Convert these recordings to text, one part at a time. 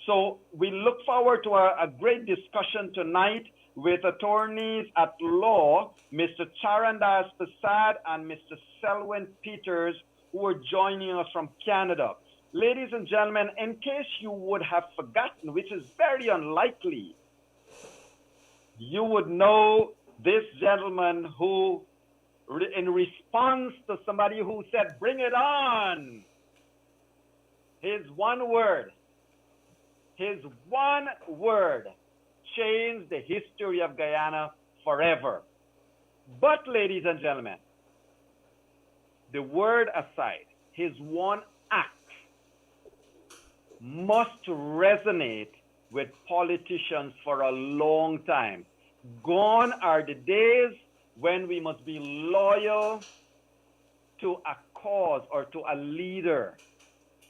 So we look forward to a great discussion tonight with attorneys at law, Mr. Charrandass Persaud and Mr. Selwyn Pieters, who are joining us from Canada. Ladies and gentlemen, in case you would have forgotten, which is very unlikely, you would know this gentleman who, in response to somebody who said, "Bring it on," his one word changed the history of Guyana forever. But, ladies and gentlemen, the word aside, his one act must resonate with politicians for a long time. Gone are the days when we must be loyal to a cause or to a leader.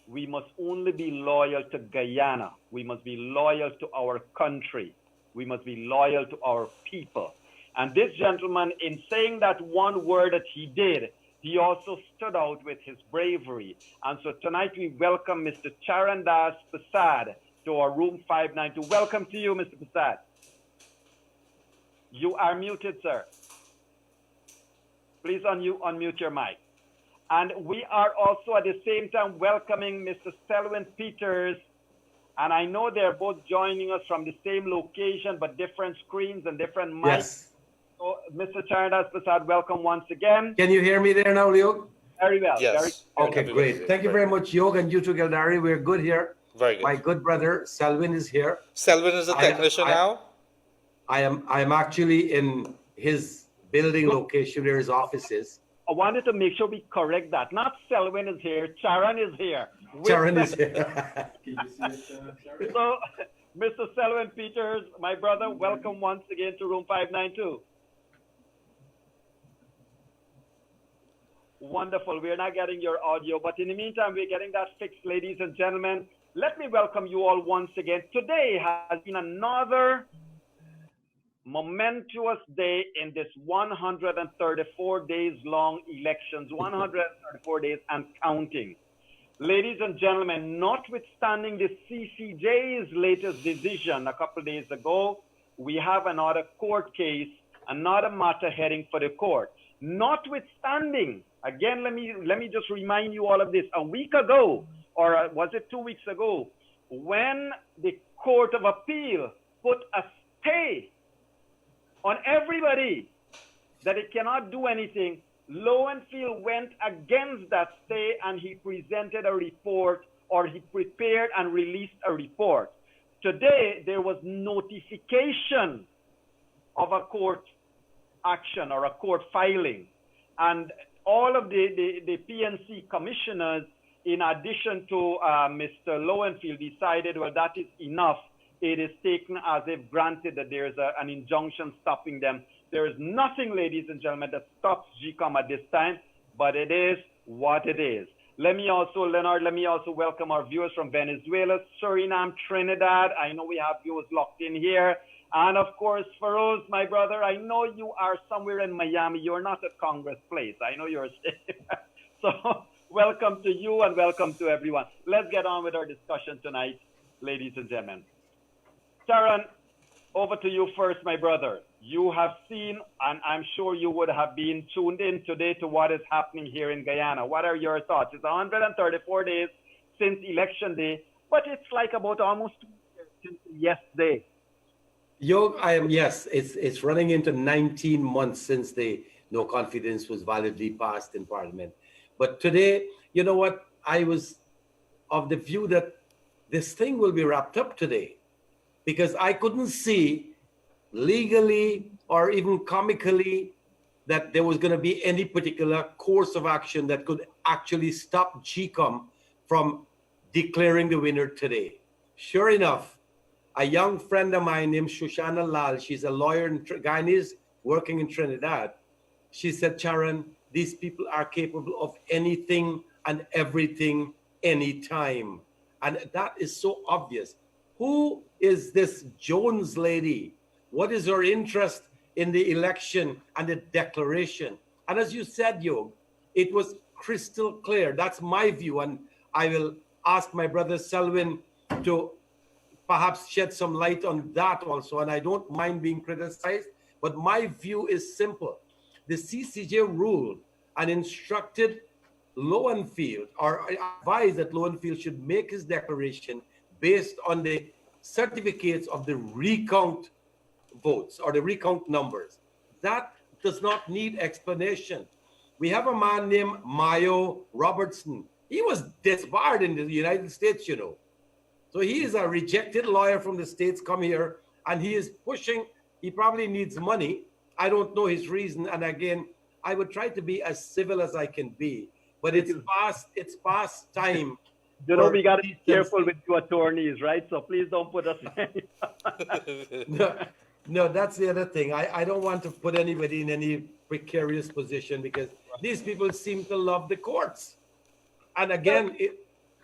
We must only be loyal to Guyana. We must be loyal to our country. We must be loyal to our people. And this gentleman, in saying that one word that he did, he also stood out with his bravery. And so tonight we welcome Mr. Charrandass Persaud to our room 592. Welcome to you, Mr. Persaud. You are muted, sir. Please unmute your mic. And we are also at the same time welcoming Mr. Selwyn Pieters. And I know they're both joining us from the same location, but different screens and different mics. Yes. So, Mr. Charrandass Persaud, welcome once again. Can you hear me there now, Yog? Very well. Yes. Okay, great. Thank you very much, Yog, and you too, Gildari. We're good here. Very good. My good brother, Selwyn, is here. Selwyn is a technician now? I am actually in his building location where his office is. I wanted to make sure we correct that. Not Selwyn is here, Charan is here. Charan is here. So, Mr. Selwyn Pieters, my brother, welcome once again to room 592. Wonderful. We're not getting your audio, but in the meantime, we're getting that fixed, ladies and gentlemen. Let me welcome you all once again. Today has been another momentous day in this 134 days long elections, 134 days and counting. Ladies and gentlemen, notwithstanding the CCJ's latest decision a couple of days ago, we have another court case, another matter heading for the court. Notwithstanding, again, let me just remind you all of this. A week ago, or was it 2 weeks ago, when the Court of Appeal put a stay on everybody that it cannot do anything, Lowenfield went against that stay and he presented a report, or he prepared and released a report. Today, there was notification of a court action or a court filing. And all of the PNC commissioners, in addition to Mr. Lowenfield, decided, well, that is enough. It is taken as if granted that there is an injunction stopping them. There is nothing, ladies and gentlemen, that stops GCOM at this time, but it is what it is. Leonard, let me also welcome our viewers from Venezuela, Suriname, Trinidad. I know we have viewers locked in here. And of course, Feroz, my brother, I know you are somewhere in Miami. You're not at Congress Place. I know you're safe. So welcome to you and welcome to everyone. Let's get on with our discussion tonight, ladies and gentlemen. Charan, over to you first, my brother. You have seen, and I'm sure you would have been tuned in today to what is happening here in Guyana. What are your thoughts? It's 134 days since election day, but it's like about almost 2 years since yesterday. Yog, yes, it's running into 19 months since the no confidence was validly passed in Parliament. But today, you know what? I was of the view that this thing will be wrapped up today, because I couldn't see legally or even comically that there was going to be any particular course of action that could actually stop GCOM from declaring the winner today. Sure enough, a young friend of mine named Shoshana Lal, she's a lawyer in Guyanese working in Trinidad. She said, Charan, these people are capable of anything and everything anytime. And that is so obvious. Who is this Jones lady? What is her interest in the election and the declaration? And as you said, Yog, it was crystal clear. That's my view. And I will ask my brother Selwyn to perhaps shed some light on that also. And I don't mind being criticized, but my view is simple. The CCJ ruled and instructed Lowenfield, or advised that Lowenfield should make his declaration based on the certificates of the recount votes or the recount numbers. That does not need explanation. We have a man named Mayo Robertson. He was disbarred in the United States, you know. So he is a rejected lawyer from the States, come here, and he is pushing. He probably needs money. I don't know his reason. And again, I would try to be as civil as I can be, but it's past time. You know, we got to be careful with your attorneys, right? So please don't put us. No, that's the other thing. I don't want to put anybody in any precarious position because these people seem to love the courts. And again,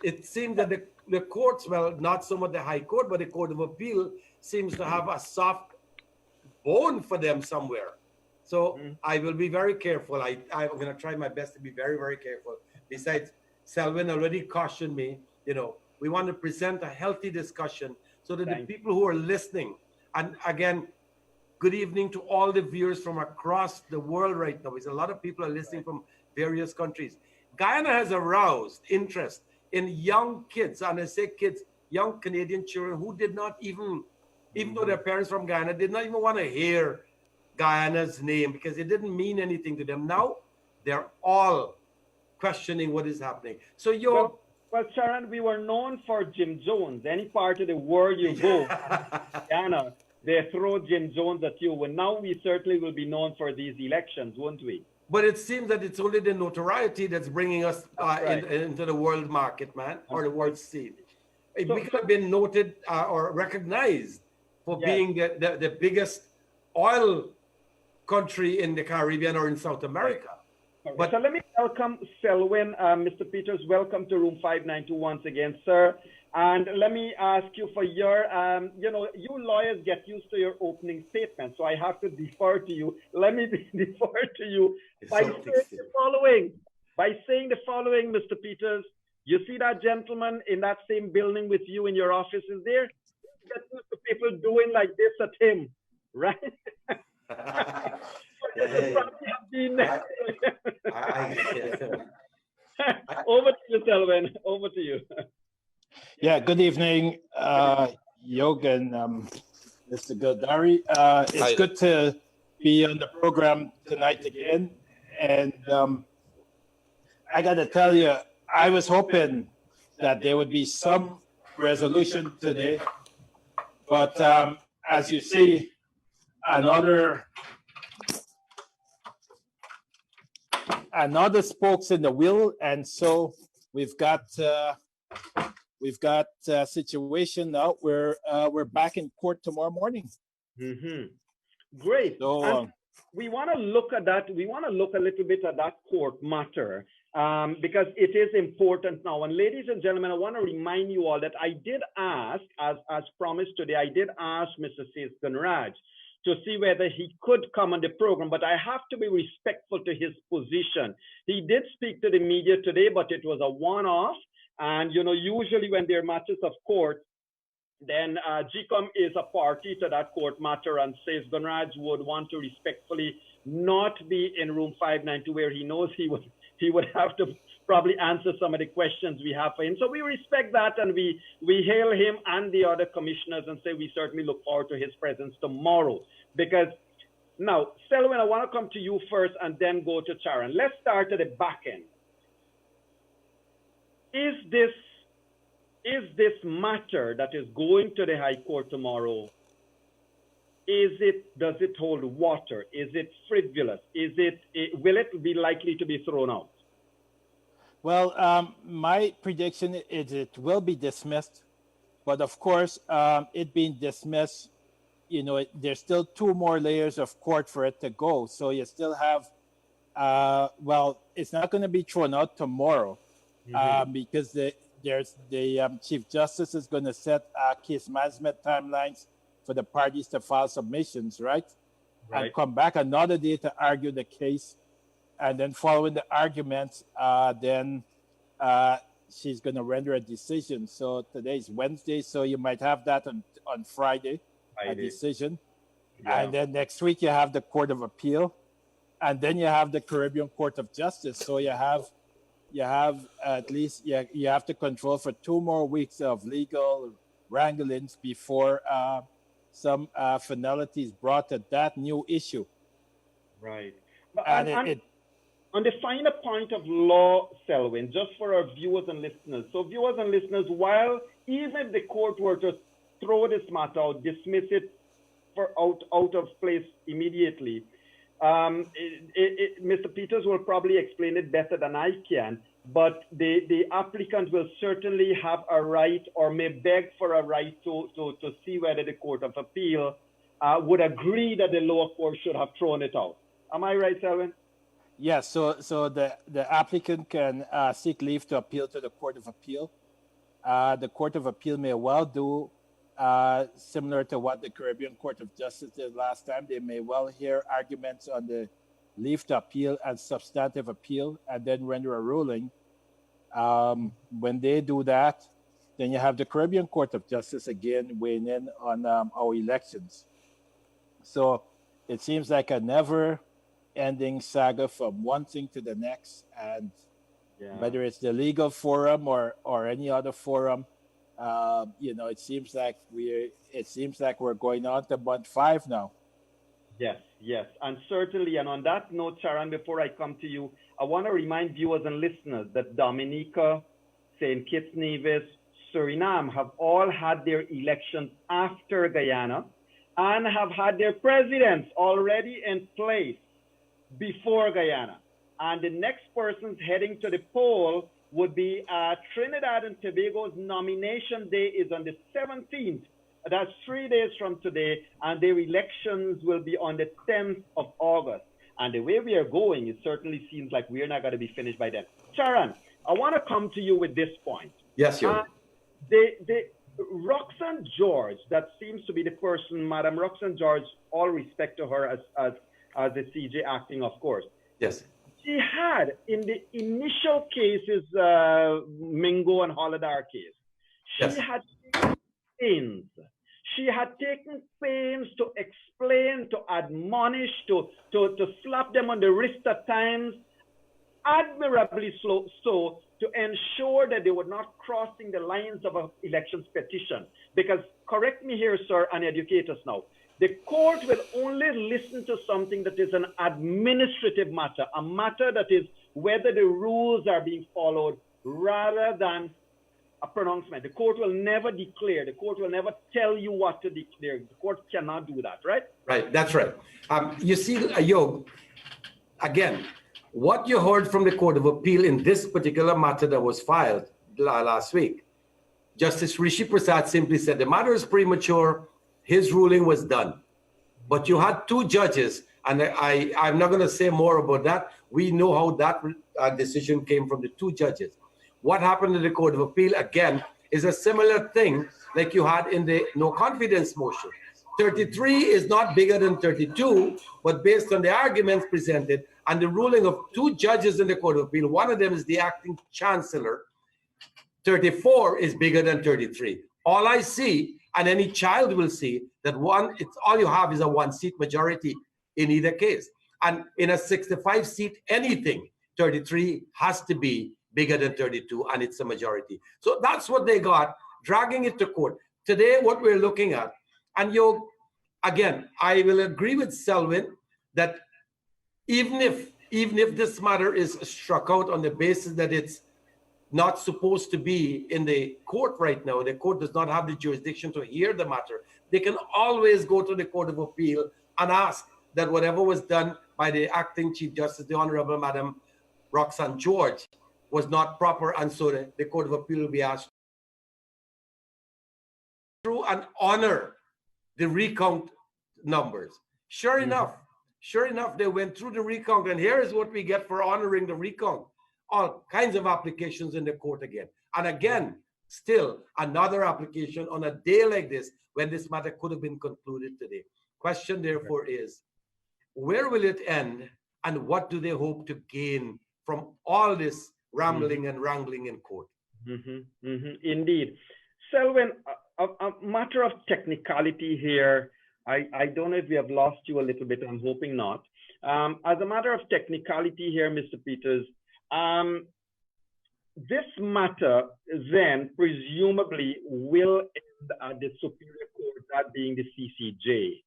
it seems that the courts, well, not so much the High Court, but the Court of Appeal seems to have a soft bone for them somewhere. So I will be very careful. I'm going to try my best to be very, very careful. Besides, Selwyn already cautioned me, you know, we want to present a healthy discussion so that the people who are listening, and again, good evening to all the viewers from across the world right now. Because a lot of people are listening from various countries. Guyana has aroused interest in young kids, and I say kids, young Canadian children who did not even though their parents from Guyana, did not even want to hear Guyana's name because it didn't mean anything to them. Now they're all questioning what is happening. So well, Sharon, we were known for Jim Jones. Any part of the world you go, Guyana, they throw Jim Jones at you. Well, now we certainly will be known for these elections, won't we? But it seems that it's only the notoriety that's bringing us into the world market, man, or the world scene. We could have been noted or recognized for being the biggest oil country in the Caribbean or in South America. But so let me welcome Selwyn, Mr. Pieters. Welcome to Room 592 once again, sir. And let me ask you for your, you know, you lawyers get used to your opening statement, so I have to defer to you. Let me defer to you by saying the following. By saying the following, Mr. Pieters, you see that gentleman in that same building with you in your office is there? Get used to people doing like this at him, right? Over to you, Selwyn. Over to you. Yeah, good evening, Yog and Mr. Gildari. It's good to be on the program tonight again. And I got to tell you, I was hoping that there would be some resolution today. But as you see, another spokes in the wheel. And so we've got a situation now where we're back in court tomorrow morning. Great. So, we want to look at that. We want to look a little bit at that court matter because it is important now. And ladies and gentlemen, I want to remind you all that I did ask, as promised today, I did ask Mr. Charrandass to see whether he could come on the program, but I have to be respectful to his position. He did speak to the media today, but it was a one-off. And, you know, usually when there are matters of court, then GCOM is a party to that court matter, and says Charrandass would want to respectfully not be in room 592 where he knows he would have to probably answer some of the questions we have for him. So we respect that, and we hail him and the other commissioners and say we certainly look forward to his presence tomorrow. Because now, Selwyn, I want to come to you first and then go to Charan. Let's start at the back end. Is this matter that is going to the High Court tomorrow, does it hold water? Is it frivolous? Will it be likely to be thrown out? well, my prediction is it will be dismissed. But of course, it being dismissed, you know, there's still 2 more layers of court for it to go. So you still have, well, it's not going to be thrown out tomorrow. Because the Chief Justice is going to set case management timelines for the parties to file submissions, right? And come back another day to argue the case. And then following the arguments, then she's going to render a decision. So today's Wednesday, so you might have that on Friday, a decision. Yeah. And then next week you have the Court of Appeal, and then you have the Caribbean Court of Justice. So you have at least you have to control for 2 more weeks of legal wranglings before some finalities brought to that new issue. Right. And on the finer point of law, Selwyn, just for our viewers and listeners. So viewers and listeners, while even if the court were to throw this matter out, dismiss it for out of place immediately, Mr. Pieters will probably explain it better than I can, but the applicant will certainly have a right or may beg for a right to see whether the Court of Appeal would agree that the lower court should have thrown it out. Am I right, Selwyn? Yes, so the applicant can seek leave to appeal to the Court of Appeal. The Court of Appeal may well do similar to what the Caribbean Court of Justice did last time. They may well hear arguments on the leave to appeal and substantive appeal and then render a ruling. When they do that, then you have the Caribbean Court of Justice again weighing in on our elections. So it seems like a never-ending saga from one thing to the next, and whether it's the legal forum or any other forum, it seems like we're going on to month 5 now. Yes, and certainly. And on that note, Charan, before I come to you, I want to remind viewers and listeners that Dominica, St. Kitts Nevis, Suriname have all had their elections after Guyana and have had their presidents already in place before Guyana. And the next persons heading to the poll would be Trinidad and Tobago's nomination day is on the 17th. That's 3 days from today, and their elections will be on the 10th of August. And the way we are going, it certainly seems like we're not going to be finished by then. Charan, I want to come to you with this point. Yes, you. The Roxanne George, that seems to be the person, Madam Roxanne George, all respect to her as the CJ acting, of course. Yes. She had, in the initial cases, Mingo and Holidar case, she had taken pains to explain, to admonish, to slap them on the wrist at times, admirably so, to ensure that they were not crossing the lines of an elections petition. Because, correct me here, sir, and educate us now, the court will only listen to something that is an administrative matter, a matter that is whether the rules are being followed rather than a pronouncement. The court will never declare. The court will never tell you what to declare. The court cannot do that, right? Right, that's right. You see, Ayog, again, what you heard from the Court of Appeal in this particular matter that was filed last week, Justice Rishi Persaud simply said the matter is premature. His ruling was done. But you had 2 judges, and I'm not going to say more about that. We know how that decision came from the 2 judges. What happened in the Court of Appeal, again, is a similar thing like you had in the no confidence motion. 33 is not bigger than 32, but based on the arguments presented and the ruling of 2 judges in the Court of Appeal, one of them is the acting chancellor, 34 is bigger than 33. All I see, and any child will see, that it's all you have is a 1-seat majority in either case. And in a 65-seat anything, 33 has to be bigger than 32, and it's a majority. So that's what they got, dragging it to court. Today, what we're looking at, and again, I will agree with Selwyn that even if this matter is struck out on the basis that it's not supposed to be in the court right now, the court does not have the jurisdiction to hear the matter, they can always go to the Court of Appeal and ask that whatever was done by the acting Chief Justice, the Honorable Madam Roxanne George, was not proper, and so the Court of Appeal will be asked through and honor the recount numbers. Sure enough, they went through the recount, and here is what we get for honoring the recount. All kinds of applications in the court again. And again, still another application on a day like this when this matter could have been concluded today. Question, therefore, is where will it end, and what do they hope to gain from all this rambling and wrangling in court? Indeed. Selwyn, a matter of technicality here. I don't know if we have lost you a little bit. I'm hoping not. As a matter of technicality here, Mr. Pieters, this matter then presumably will end at the Superior Court, that being the CCJ.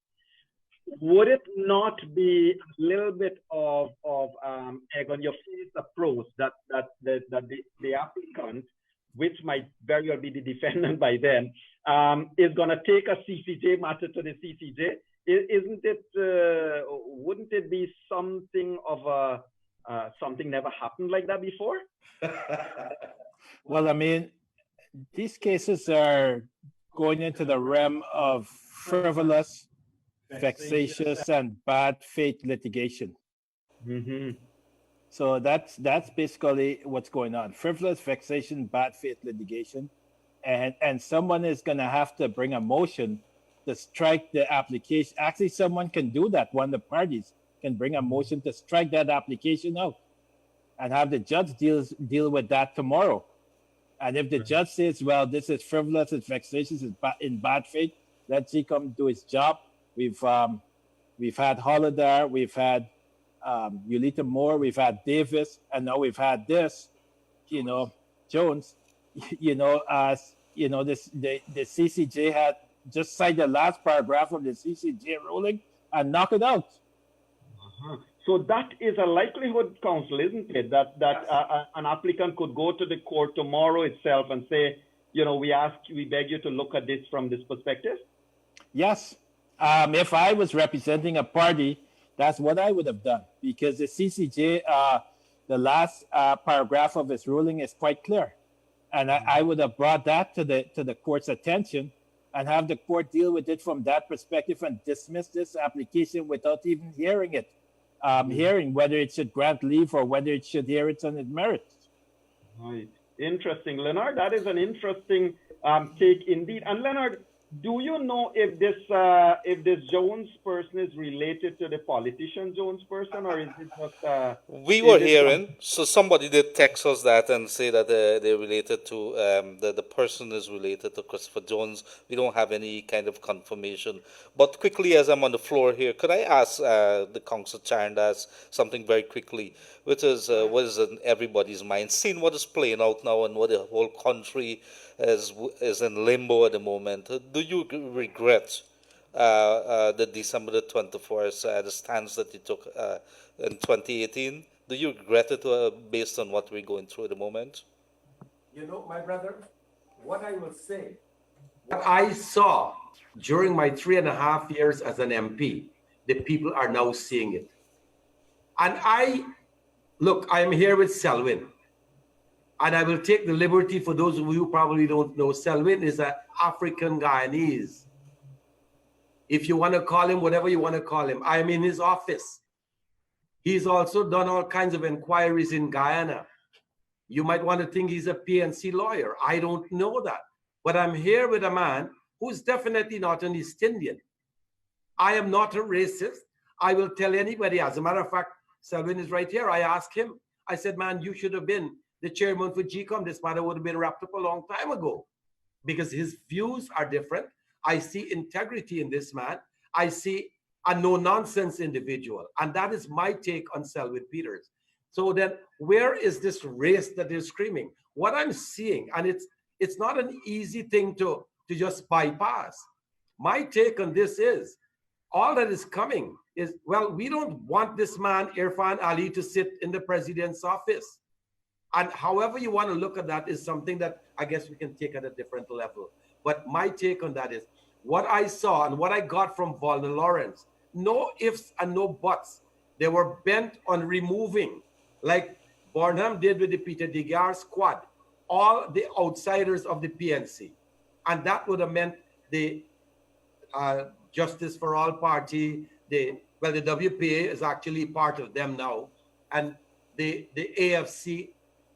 Would it not be a little bit of egg on your face approach that the applicant, which might very well be the defendant by then, is going to take a CCJ matter to the CCJ? Isn't it? Wouldn't it be something of a something never happened like that before? Well, I mean, these cases are going into the realm of frivolous, vexatious, and bad faith litigation. So that's basically what's going on: frivolous, vexation, bad faith litigation, and someone is going to have to bring a motion to strike the application. Actually, someone can do that. One of the parties can bring a motion to strike that application out, and have the judge deal with that tomorrow. And if the judge says, "Well, this is frivolous, it's vexatious, it's in bad faith," let he come do his job. We've had Holiday, we've had Yulita Moore, we've had Davis, and now we've had this, Jones. The CCJ had just cite the last paragraph of the CCJ ruling and knock it out. So that is a likelihood, counsel, isn't it? That an applicant could go to the court tomorrow itself and say, we beg you to look at this from this perspective? Yes. If I was representing a party, that's what I would have done, because the CCJ, the last paragraph of its ruling is quite clear. And I would have brought that to the court's attention and have the court deal with it from that perspective and dismiss this application without even hearing it. Hearing whether it should grant leave or whether it should hear it on its merits. Right. Interesting, Leonard. That is an interesting take indeed. And Leonard, do you know if this Jones person is related to the politician Jones person, or is it just? We were hearing, so somebody did text us that and say that they're related to the person is related to Christopher Jones. We don't have any kind of confirmation. But quickly, as I'm on the floor here, could I ask the Council Charrandass something very quickly, which is what is in everybody's mind, seeing what is playing out now and what the whole country is in limbo at the moment. Do you regret the December the 24th, the stance that you took in 2018? Do you regret it based on what we're going through at the moment? My brother, what I will say, what I saw during my 3.5 years as an MP, the people are now seeing it. And I'm here with Selwyn. And I will take the liberty, for those of you who probably don't know, Selwyn is an African Guyanese. If you want to call him whatever you want to call him, I am in his office. He's also done all kinds of inquiries in Guyana. You might want to think he's a PNC lawyer. I don't know that. But I'm here with a man who's definitely not an East Indian. I am not a racist. I will tell anybody. As a matter of fact, Selwyn is right here. I asked him, I said, man, you should have been the chairman for GCOM. This matter would have been wrapped up a long time ago, because his views are different. I see integrity in this man. I see a no-nonsense individual. And that is my take on Selwyn Pieters. So then where is this race that they're screaming? What I'm seeing, and it's not an easy thing to just bypass. My take on this is, all that is coming is, well, we don't want this man, Irfan Ali, to sit in the president's office. And however you want to look at that is something that I guess we can take at a different level. But my take on that is, what I saw and what I got from Volner Lawrence, no ifs and no buts. They were bent on removing, like Barnum did with the Peter Degar squad, all the outsiders of the PNC. And that would have meant the Justice for All Party, the WPA is actually part of them now, and the AFC.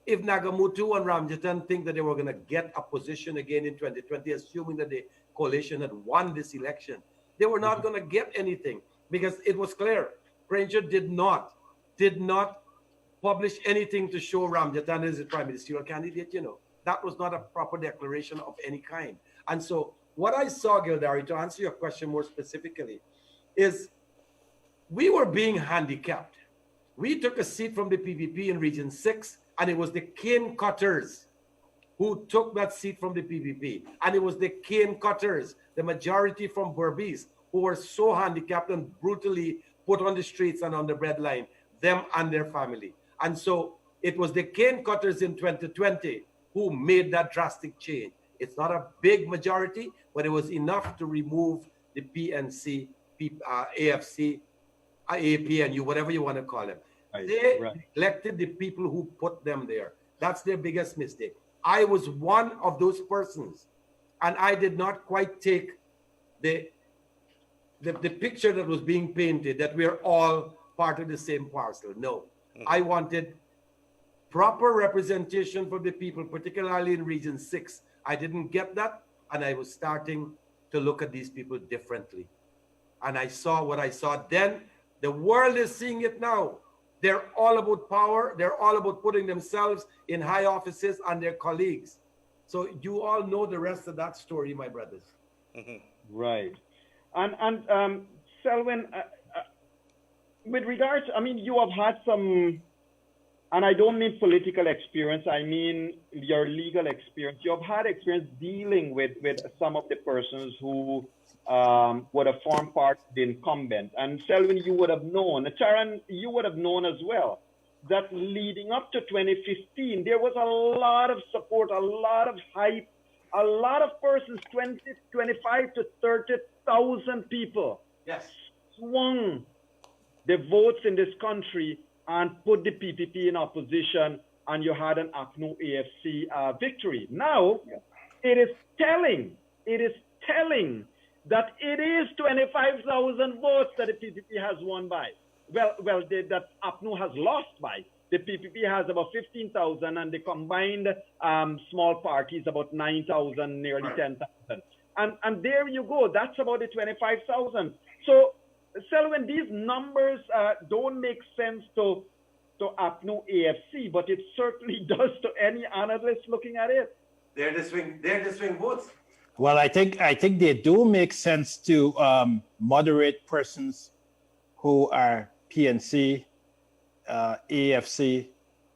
If Nagamutu and Ramjatan think that they were going to get a position again in 2020, assuming that the coalition had won this election, they were not going to get anything, because it was clear. Granger did not publish anything to show Ramjatan as a prime ministerial candidate. that was not a proper declaration of any kind. And so what I saw, Gildari, to answer your question more specifically, is we were being handicapped. We took a seat from the PPP in Region 6, and it was the cane cutters who took that seat from the PPP. And it was the cane cutters, the majority from Berbice, who were so handicapped and brutally put on the streets and on the breadline, them and their family. And so it was the cane cutters in 2020 who made that drastic change. It's not a big majority, but it was enough to remove the PNC, AFC, APNU, whatever you want to call them. They elected the people who put them there. That's their biggest mistake. I was one of those persons, and I did not quite take the picture that was being painted, that we're all part of the same parcel. No, I wanted proper representation for the people, particularly in Region 6. I didn't get that, and I was starting to look at these people differently. And I saw what I saw then. The world is seeing it now. They're all about power. They're all about putting themselves in high offices and their colleagues. So you all know the rest of that story, my brothers. Right. And Selwyn, with regards, I mean, you have had some, and I don't mean political experience, I mean your legal experience. You have had experience dealing with some of the persons who would have formed part of the incumbent. And Selwyn, you would have known, Charan, you would have known as well, that leading up to 2015, there was a lot of support, a lot of hype, a lot of persons, 25 to 30,000 people, swung the votes in this country and put the PPP in opposition, and you had an APNU AFC victory. Now, it is telling that it is 25,000 votes that the PPP has won by. That APNU has lost by. The PPP has about 15,000, and the combined small parties about 9,000, nearly 10,000. And there you go. That's about the 25,000. So, Selwyn, these numbers don't make sense to APNU AFC, but it certainly does to any analyst looking at it. They're the swing votes. Well, I think they do make sense to moderate persons who are PNC, AFC,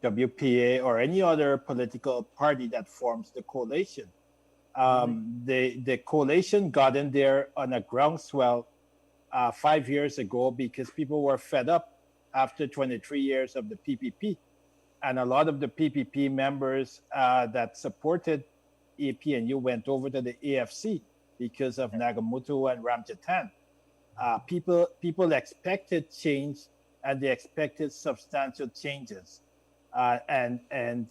WPA, or any other political party that forms the coalition. The coalition got in there on a groundswell 5 years ago because people were fed up after 23 years of the PPP. And a lot of the PPP members that supported APNU went over to the AFC because of Nagamutu and Ramjatan. People expected change, and they expected substantial changes. And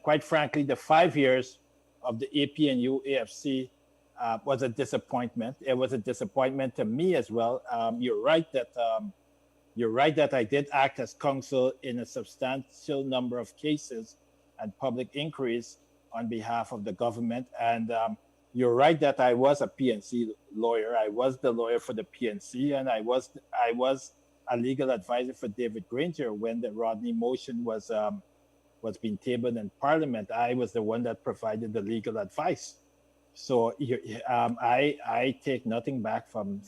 quite frankly, the 5 years of the APNU AFC was a disappointment. It was a disappointment to me as well. You're right that I did act as counsel in a substantial number of cases and public inquiries on behalf of the government. And you're right that I was a PNC lawyer. I was the lawyer for the PNC, and I was a legal advisor for David Granger when the Rodney motion was being tabled in Parliament. I was the one that provided the legal advice. So I take nothing back from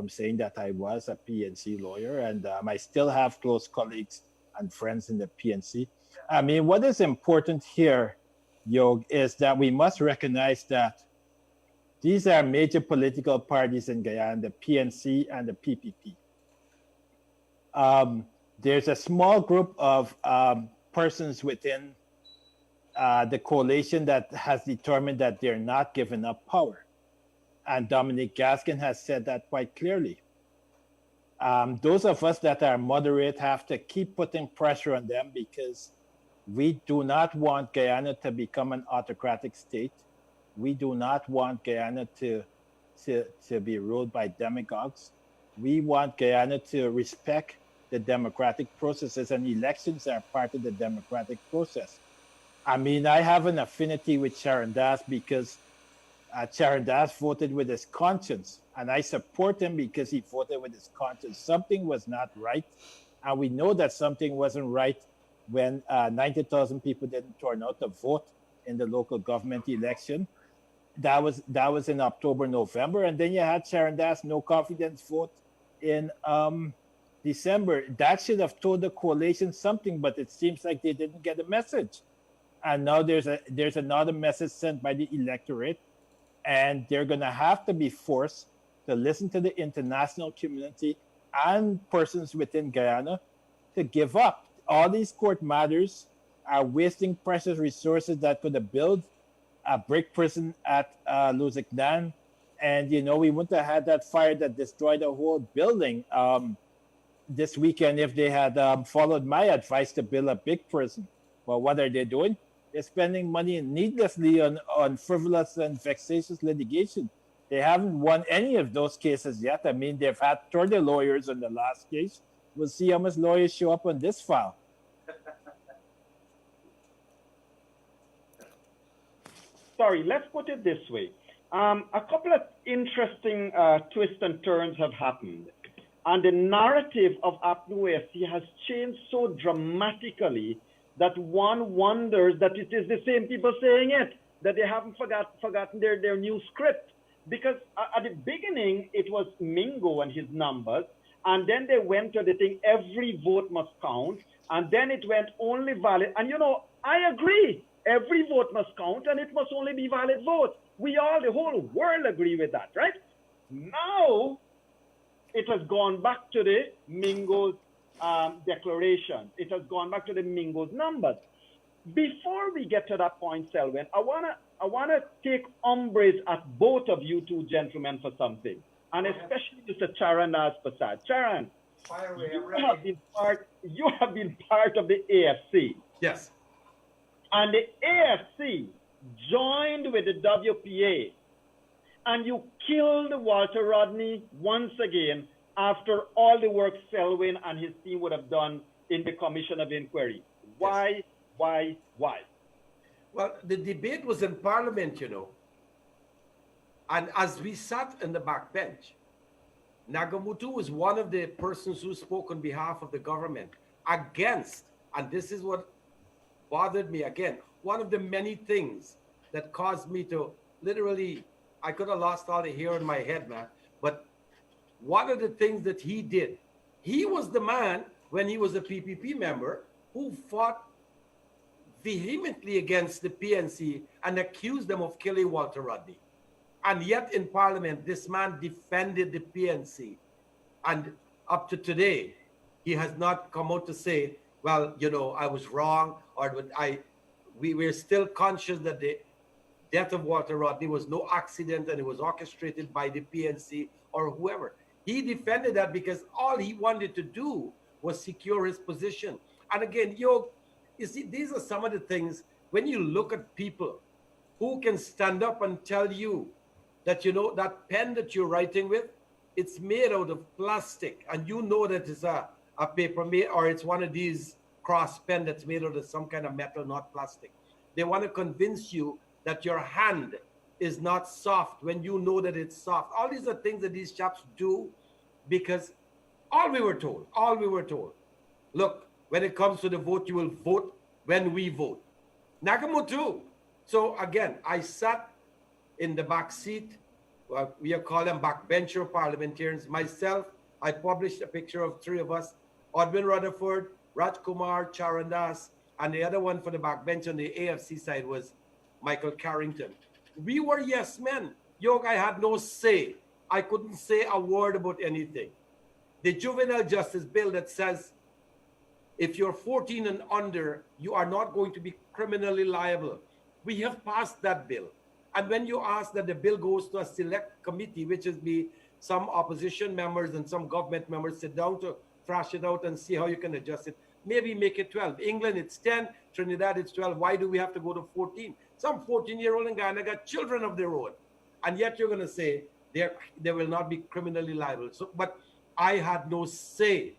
saying that I was a PNC lawyer, and I still have close colleagues and friends in the PNC. I mean, what is important here, Yog, is that we must recognize that these are major political parties in Guyana, the PNC and the PPP. There's a small group of persons within the coalition that has determined that they're not giving up power. And Dominic Gaskin has said that quite clearly. Those of us that are moderate have to keep putting pressure on them because we do not want Guyana to become an autocratic state. We do not want Guyana to be ruled by demagogues. We want Guyana to respect the democratic processes, and elections are part of the democratic process. I mean, I have an affinity with Charrandass because Charrandass voted with his conscience, and I support him because he voted with his conscience. Something was not right, and we know that something wasn't right when 90,000 people didn't turn out to vote in the local government election. That was in October, November, and then you had Charrandass no confidence vote in December. That should have told the coalition something, but it seems like they didn't get a message. And now there's another message sent by the electorate, and they're going to have to be forced to listen to the international community and persons within Guyana to give up. All these court matters are wasting precious resources that could have built a brick prison at Luziknan. And, you know, we wouldn't have had that fire that destroyed the whole building this weekend if they had followed my advice to build a big prison. Well, what are they doing? They're spending money needlessly on frivolous and vexatious litigation. They haven't won any of those cases yet. I mean, they've had 30 lawyers on the last case. We'll see how much lawyers show up on this file. Sorry, let's put it this way. A couple of interesting twists and turns have happened. And the narrative of APNU AFC has changed so dramatically that one wonders that it is the same people saying it, that they haven't forgotten their new script. Because at the beginning, it was Mingo and his numbers, and then they went to the thing, every vote must count, and then it went only valid. And, you know, I agree, every vote must count, and it must only be valid votes. We all, the whole world agree with that, right? Now, it has gone back to the Mingo's declaration. It has gone back to the Mingo's numbers. Before we get to that point, Selwyn, I wanna take umbrage at both of you two gentlemen for something, and especially Mr. Charrandass Persaud. Charan, you have been part of the AFC. Yes. And the AFC joined with the WPA, and you killed Walter Rodney once again after all the work Selwyn and his team would have done in the Commission of Inquiry. Why? Yes. Why? Well, the debate was in Parliament, you know. And as we sat in the back bench, Nagamutu was one of the persons who spoke on behalf of the government against, and this is what bothered me again, one of the many things that caused me to literally, I could have lost all the hair in my head, man. But one of the things that he did, he was the man, when he was a PPP member, who fought vehemently against the PNC and accused them of killing Walter Rodney. And yet in Parliament, this man defended the PNC. And up to today, he has not come out to say, well, you know, I was wrong, or we're still conscious that the death of Walter Rodney was no accident and it was orchestrated by the PNC or whoever. He defended that because all he wanted to do was secure his position. And again, you see, these are some of the things, when you look at people who can stand up and tell you that, you know, that pen that you're writing with, it's made out of plastic, and you know that it's a paper made, or it's one of these cross pen that's made out of some kind of metal, not plastic. They want to convince you that your hand is not soft when you know that it's soft. All these are things that these chaps do because all we were told, look, when it comes to the vote, you will vote when we vote. Nagamutu. So again, I sat in the back seat. Well, we call them backbencher parliamentarians. Myself, I published a picture of three of us: Odwin Rutherford, Rajkumar, Charrandass, and the other one for the backbench on the AFC side was Michael Carrington. We were yes men. I had no say. I couldn't say a word about anything. The juvenile justice bill that says if you're 14 and under, you are not going to be criminally liable. We have passed that bill. And when you ask that the bill goes to a select committee, which is some opposition members and some government members sit down to thrash it out and see how you can adjust it, maybe make it 12. England, it's 10. Trinidad, it's 12. Why do we have to go to 14? Some 14-year-old in Ghana got children of their own. And yet you're going to say they will not be criminally liable. So, but I had no say.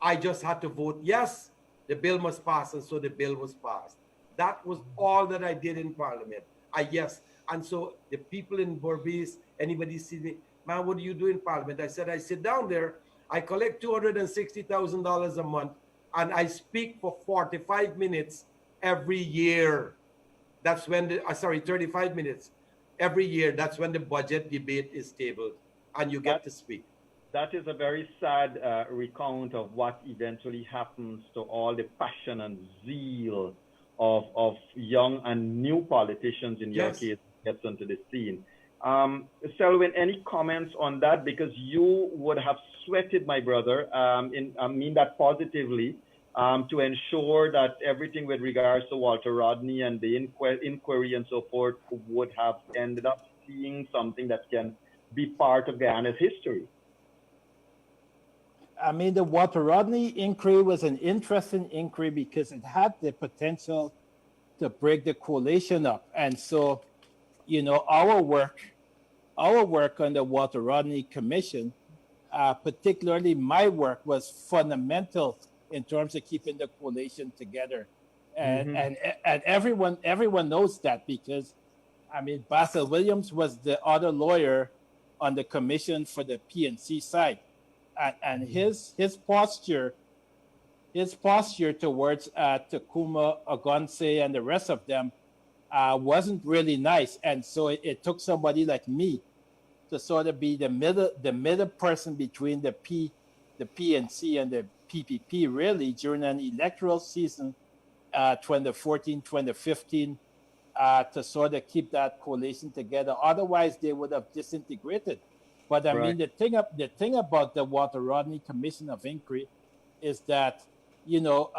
I just had to vote yes, the bill must pass, and so the bill was passed. That was all that I did in Parliament. Yes. And so the people in Berbice, anybody see me, man, what do you do in Parliament? I said, I sit down there, I collect $260,000 a month, and I speak for 45 minutes every year. That's when the, 35 minutes every year. That's when the budget debate is tabled and you get That to speak. that is a very sad recount of what eventually happens to all the passion and zeal of young and new politicians, in your Yes. case, gets onto the scene. Selwyn, any comments on that? Because you would have sweated, my brother, I mean that positively, to ensure that everything with regards to Walter Rodney and the inquiry and so forth would have ended up seeing something that can be part of Guyana's history. I mean, the Walter Rodney inquiry was an interesting inquiry because it had the potential to break the coalition up. And so, you know, our work on the Walter Rodney Commission, particularly my work, was fundamental in terms of keeping the coalition together. And everyone knows that because, I mean, Basil Williams was the other lawyer on the commission for the PNC side. And his posture towards Takuma, Ogonse, and the rest of them wasn't really nice. And so it took somebody like me to sort of be the middle person between the PNC and the PPP, really, during an electoral season, 2014, 2015, to sort of keep that coalition together. Otherwise, they would have disintegrated. But I mean, the thing about the Walter Rodney Commission of Inquiry is that, you know,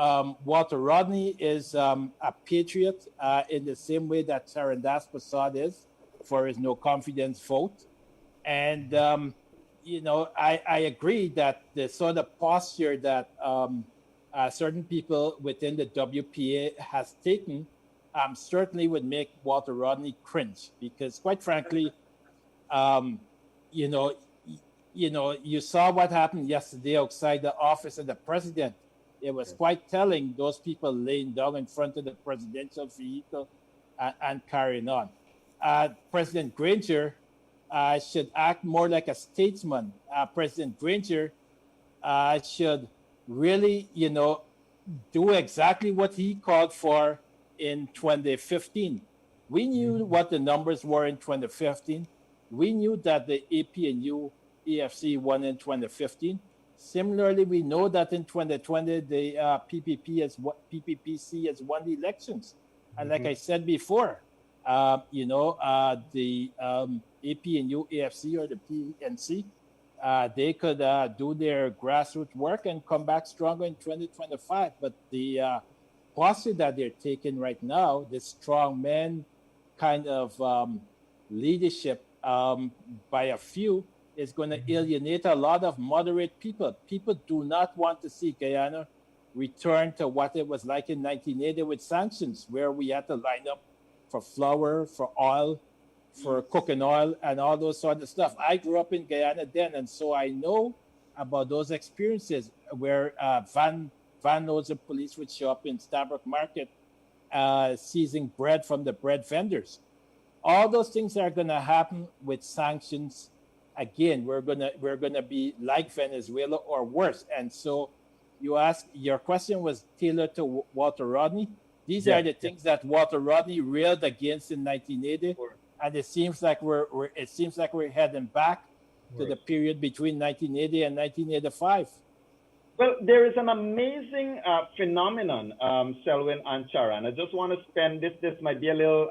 Walter Rodney is a patriot in the same way that Charrandass Persaud is for his no confidence vote. And, you know, I agree that the sort of posture that certain people within the WPA has taken certainly would make Walter Rodney cringe because, quite frankly, you know, you saw what happened yesterday outside the office of the president. It was quite telling, those people laying down in front of the presidential vehicle and carrying on. President Granger should act more like a statesman. President Granger should really, you know, do exactly what he called for in 2015. We knew what the numbers were in 2015. We knew that the APNU EFC won in 2015. Similarly, we know that in 2020, the PPPC has won the elections. And like I said before, you know, the APNU AFC or the PNC, they could do their grassroots work and come back stronger in 2025. But the posture that they're taking right now, this strong man kind of leadership by a few, is going to alienate a lot of moderate people. People do not want to see Guyana return to what it was like in 1980 with sanctions, where we had to line up for flour, for oil, for cooking oil, and all those sort of stuff. I grew up in Guyana then, and so I know about those experiences where van loads of police would show up in Stabroek Market, seizing bread from the bread vendors. All those things are going to happen with sanctions. Again, we're gonna be like Venezuela or worse. And so, your question was tailored to Walter Rodney. These are the things that Walter Rodney railed against in 1980, and it seems like we're heading back to the period between 1980 and 1985. Well, there is an amazing phenomenon, Selwyn and Charan. I just want to spend this. This might be a little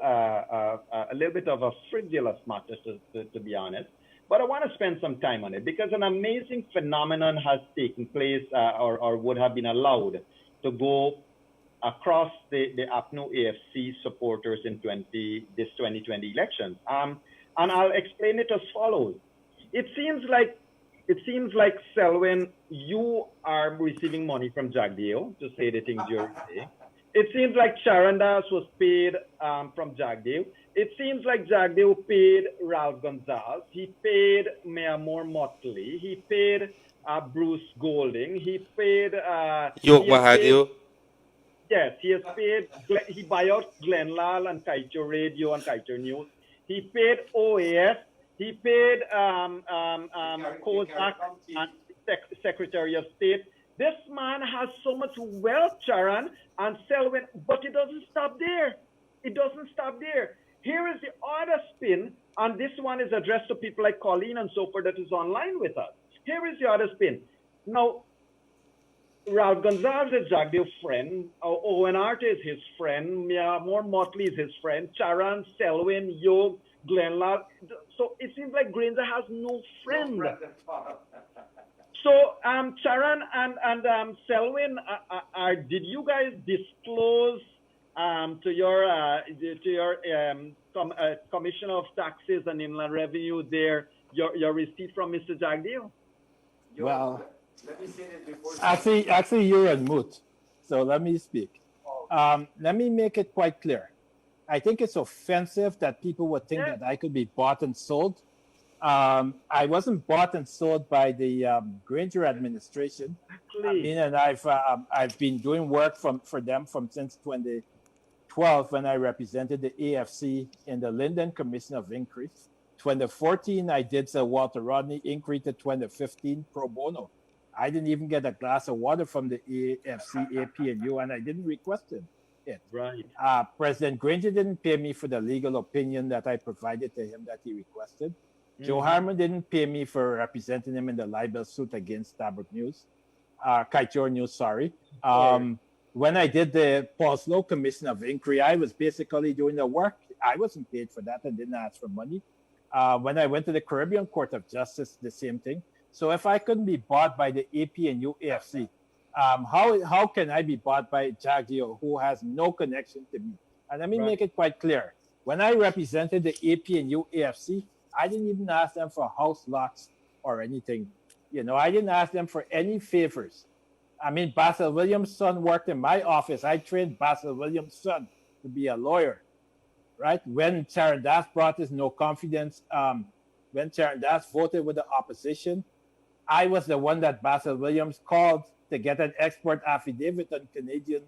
bit of a frivolous matter, to be honest. But I want to spend some time on it because an amazing phenomenon has taken place or would have been allowed to go across the APNU AFC supporters in 2020 elections. And I'll explain it as follows. It seems like Selwyn, you are receiving money from Jagdeo to say the things you're saying. It seems like Charrandass was paid from Jagdeo. It seems like Jagdeo paid Ralph Gonzalez. He paid Mayor Motley. He paid Bruce Golding. He paid York Mahadio. Yes, he has paid. He buy out Glenlal and Kaito Radio and Kaito News. He paid OAS. He paid Kozak and Secretary of State. This man has so much wealth, Charan and Selwyn, but it doesn't stop there. it doesn't stop there. Here is the other spin, and this one is addressed to people like Colleen and so forth that is online with us. Here is the other spin. Now, Ralph Gonzalez is Jagdeo's friend. Owen Hart is his friend. More Motley is his friend. Charan, Selwyn, Yog, Glenlad. So it seems like Granger has no friend. No friend at all. So, Charan and Selwyn, did you guys disclose to your Commissioner of Taxes and Inland Revenue there your receipt from Mr. Jagdeo? Well, let me say this before. Actually, you're on mute, so let me speak. Let me make it quite clear. I think it's offensive that people would think that I could be bought and sold. I wasn't bought and sold by the Granger administration. I mean, and I've been doing work for them since 2012 when I represented the AFC in the Linden Commission of Inquiry. 2014, I did the Walter Rodney inquiry to 2015 pro bono. I didn't even get a glass of water from the AFC, APNU, and I didn't request it. Right. President Granger didn't pay me for the legal opinion that I provided to him that he requested. Joe Harmon didn't pay me for representing him in the libel suit against Tabrook News, Kaitor News, sorry. When I did the Paul Slow Commission of Inquiry, I was basically doing the work. I wasn't paid for that and didn't ask for money. When I went to the Caribbean Court of Justice, the same thing. So if I couldn't be bought by the APNU AFC, how can I be bought by Jagdeo, who has no connection to me? And let me make it quite clear. When I represented the APNU AFC, I didn't even ask them for house lots or anything. You know, I didn't ask them for any favors. I mean, Basil Williams' son worked in my office. I trained Basil Williams' son to be a lawyer, right? When Charrandass brought his no confidence, when Charrandass voted with the opposition, I was the one that Basil Williams called to get an export affidavit on Canadian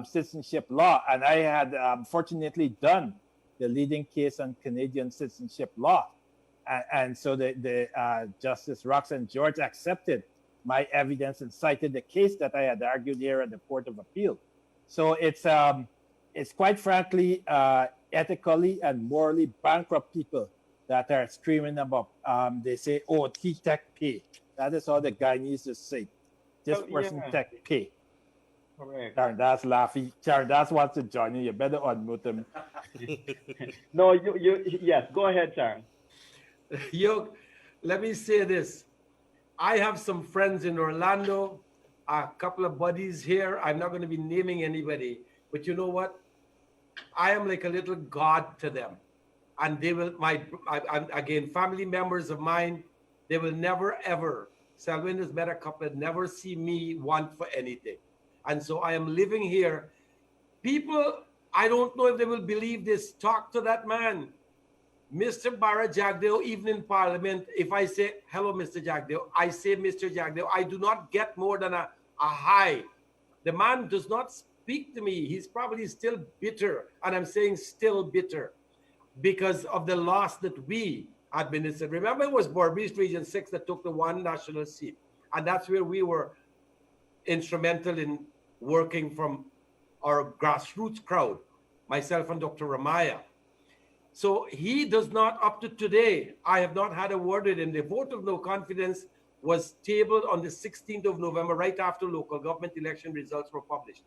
citizenship law. And I had fortunately done the leading case on Canadian citizenship law. And so the Justice Roxanne George accepted my evidence and cited the case that I had argued here at the Court of Appeal. So it's quite frankly, ethically and morally bankrupt people that are screaming about, they say, oh, T-Tech pay. That is how the Guyanese just say. This person tech pay. Correct. Charrandass laughing. Charrandass wants to join you. You better unmute him. No, yes, go ahead, Sharon. Yo, let me say this. I have some friends in Orlando, a couple of buddies here. I'm not going to be naming anybody, but you know what? I am like a little god to them. And they will, again, family members of mine, they will never, ever, Selwyn has met a couple, never see me want for anything. And so I am living here. People, I don't know if they will believe this. Talk to that man, Mr. Bara Jagdeo, even in Parliament. If I say, hello, Mr. Jagdeo, I say, Mr. Jagdeo, I do not get more than a hi. The man does not speak to me. He's probably still bitter. And I'm saying still bitter because of the loss that we administered. Remember, it was Berbice Region 6 that took the one national seat. And that's where we were instrumental in working from our grassroots crowd, myself and Dr. Ramaya. So he does not, up to today, I have not had a word with him. The vote of no confidence was tabled on the 16th of November, right after local government election results were published.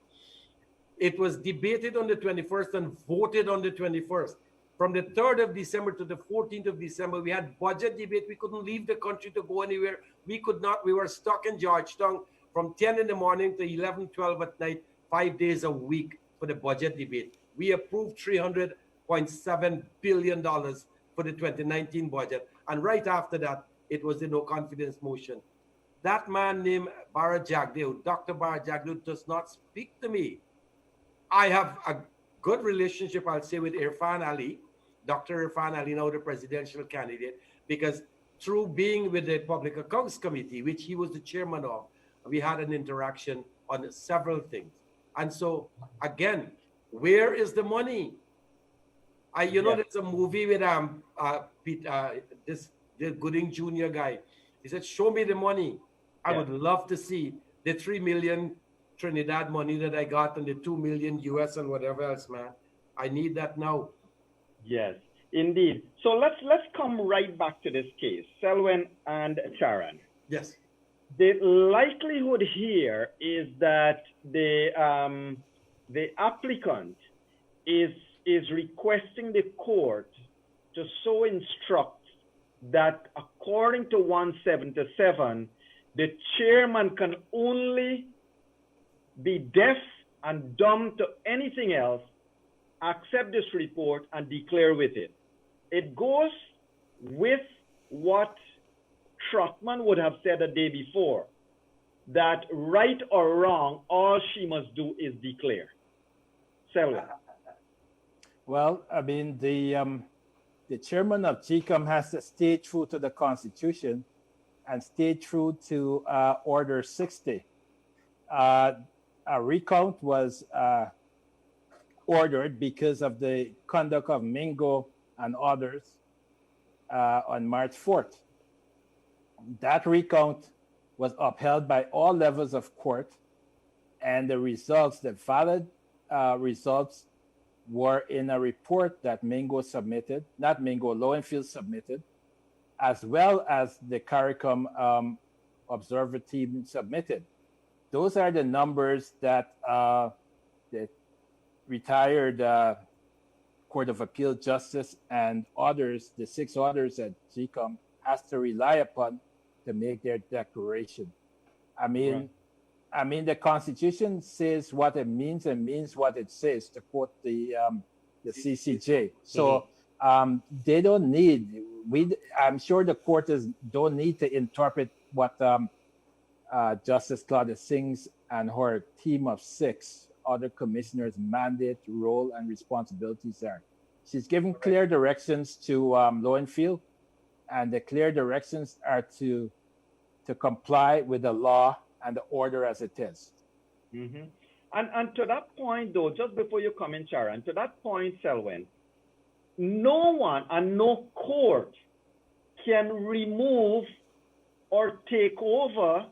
It was debated on the 21st and voted on the 21st. From the 3rd of December to the 14th of December, we had budget debate. We couldn't leave the country to go anywhere. We could not. We were stuck in Georgetown from 10 in the morning to 11, 12 at night, 5 days a week for the budget debate. We approved $300.7 billion for the 2019 budget. And right after that, it was the no confidence motion. That man named Bara Jagdeo, Dr. Bara Jagdeo, does not speak to me. I have a good relationship, I'll say, with Irfan Ali, Dr. Irfan Ali, now the presidential candidate, because through being with the Public Accounts Committee, which he was the chairman of, we had an interaction on several things. And so, again, where is the money? There's a movie with this Gooding Jr. guy. He said, show me the money. I would love to see the 3 million Trinidad money that I got and the 2 million US and whatever else, man. I need that now. Yes, indeed. So let's come right back to this case, Selwyn and Charan. Yes. The likelihood here is that the applicant is requesting the court to so instruct that according to 177, the chairman can only be deaf and dumb to anything else, accept this report and declare with it. It goes with what Trotman would have said a day before, that right or wrong, all she must do is declare. Selwyn. Well, I mean, the chairman of GCOM has to stay true to the Constitution and stay true to Order 60. A recount was ordered because of the conduct of Mingo and others on March 4th. That recount was upheld by all levels of court, and the results, the valid results, were in a report that Mingo submitted, not Mingo, Lowenfield submitted, as well as the CARICOM observer team submitted. Those are the numbers that the retired Court of Appeal Justice and others, the 6 others at GCOM, has to rely upon to make their declaration. I mean, the Constitution says what it means and means what it says, to quote the CCJ. So they don't need, I'm sure the court don't need to interpret what Justice Claudia Singh's and her team of 6 other commissioners' mandate, role, and responsibilities are. She's given clear directions to Lowenfield, and the clear directions are to comply with the law and the order as it is. Mm-hmm. And to that point, though, just before you come in, Charan, to that point, Selwyn, no one and no court can remove or take over,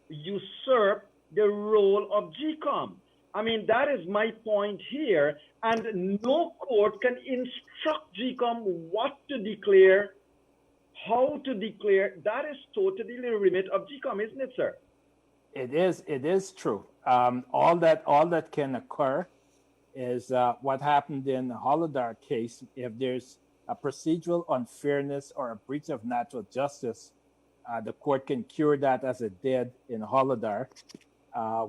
usurp the role of GCOM. I mean, that is my point here. And no court can instruct GCOM what to declare, how to declare. That is totally the remit of GCOM, isn't it, sir? It is true. All that can occur is what happened in the Holodar case. If there's a procedural unfairness or a breach of natural justice, the court can cure that as it did in Holodar,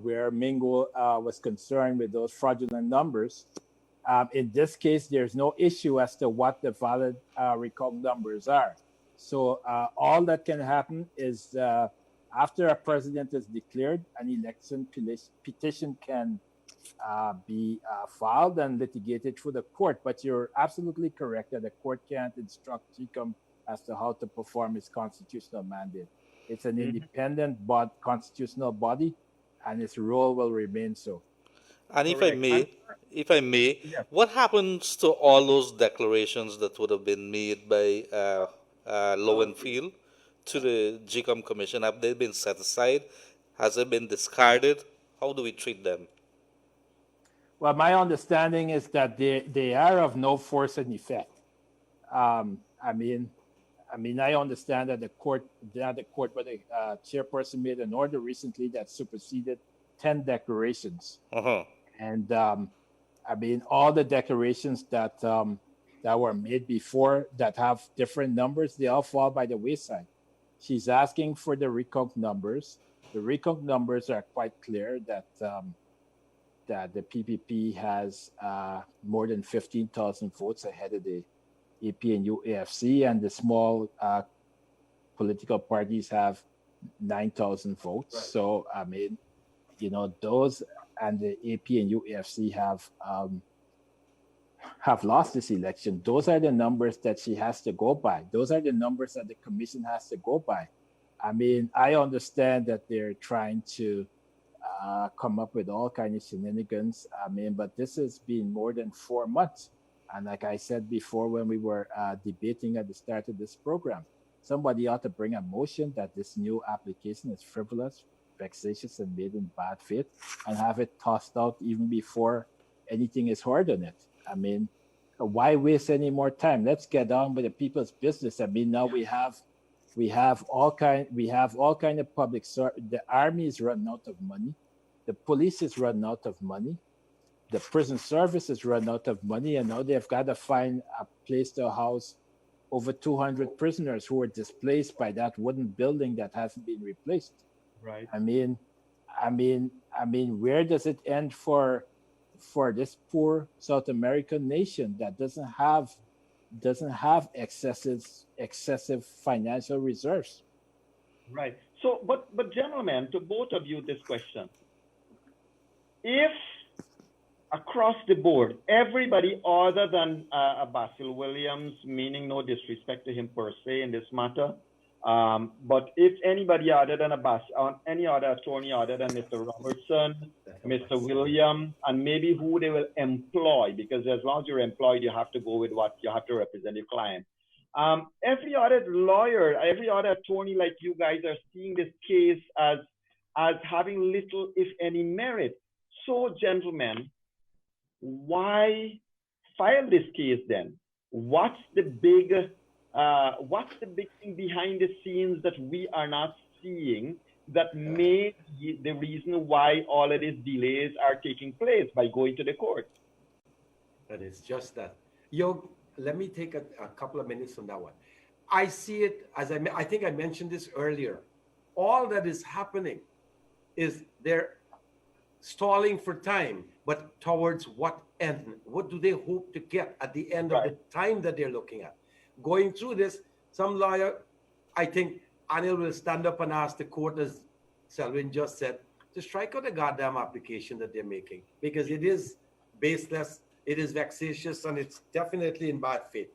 where Mingo was concerned with those fraudulent numbers. In this case, there's no issue as to what the valid recount numbers are. So all that can happen is after a president is declared, an election petition can be filed and litigated through the court. But you're absolutely correct that the court can't instruct GCOM as to how to perform its constitutional mandate. It's an independent constitutional body, and its role will remain so. And if I may, Yeah. what happens to all those declarations that would have been made by Lowenfield to the GCOM Commission? Have they been set aside? Has it been discarded? How do we treat them? Well, my understanding is that they are of no force and effect. I understand that the court, where the chairperson made an order recently that superseded 10 declarations. Uh-huh. And all the declarations that were made before that have different numbers, they all fall by the wayside. She's asking for the recount numbers. The recount numbers are quite clear that the PPP has more than 15,000 votes ahead of the APNU AFC, and the small political parties have 9,000 votes. Right. So, those and the APNU AFC have lost this election. Those are the numbers that she has to go by. Those are the numbers that the commission has to go by. I understand that they're trying to come up with all kinds of shenanigans. But this has been more than 4 months. And like I said before, when we were debating at the start of this program, somebody ought to bring a motion that this new application is frivolous, vexatious, and made in bad faith, and have it tossed out even before anything is heard on it. I mean, why waste any more time? Let's get on with the people's business. I mean, now we have all kind of public service. The army is running out of money, the police is running out of money, the prison service is running out of money, and now they've got to find a place to house over 200 prisoners who were displaced by that wooden building that hasn't been replaced. Right. I mean, where does it end for this poor South American nation that doesn't have excessive financial reserves? Right. So, but gentlemen, to both of you, this question: if across the board, everybody other than Basil Williams, meaning no disrespect to him per se in this matter, but if anybody other than any other attorney other than Mr. Robertson, Mr. Williams, and maybe who they will employ, because as long as you're employed, you have to go with what you have to represent your client. Every other lawyer, every other attorney like you guys are seeing this case as having little, if any, merit. So, gentlemen, why file this case then? What's the big thing behind the scenes that we are not seeing that may be the reason why all of these delays are taking place by going to the court? And it's just that. Yo, let me take a couple of minutes on that one. I see it as I think I mentioned this earlier. All that is happening is they're stalling for time, but towards what end? What do they hope to get at the end of the time that they're looking at? Going through this, some lawyer, I think Anil will stand up and ask the court, as Selwyn just said, to strike out the goddamn application that they're making, because it is baseless, it is vexatious, and it's definitely in bad faith.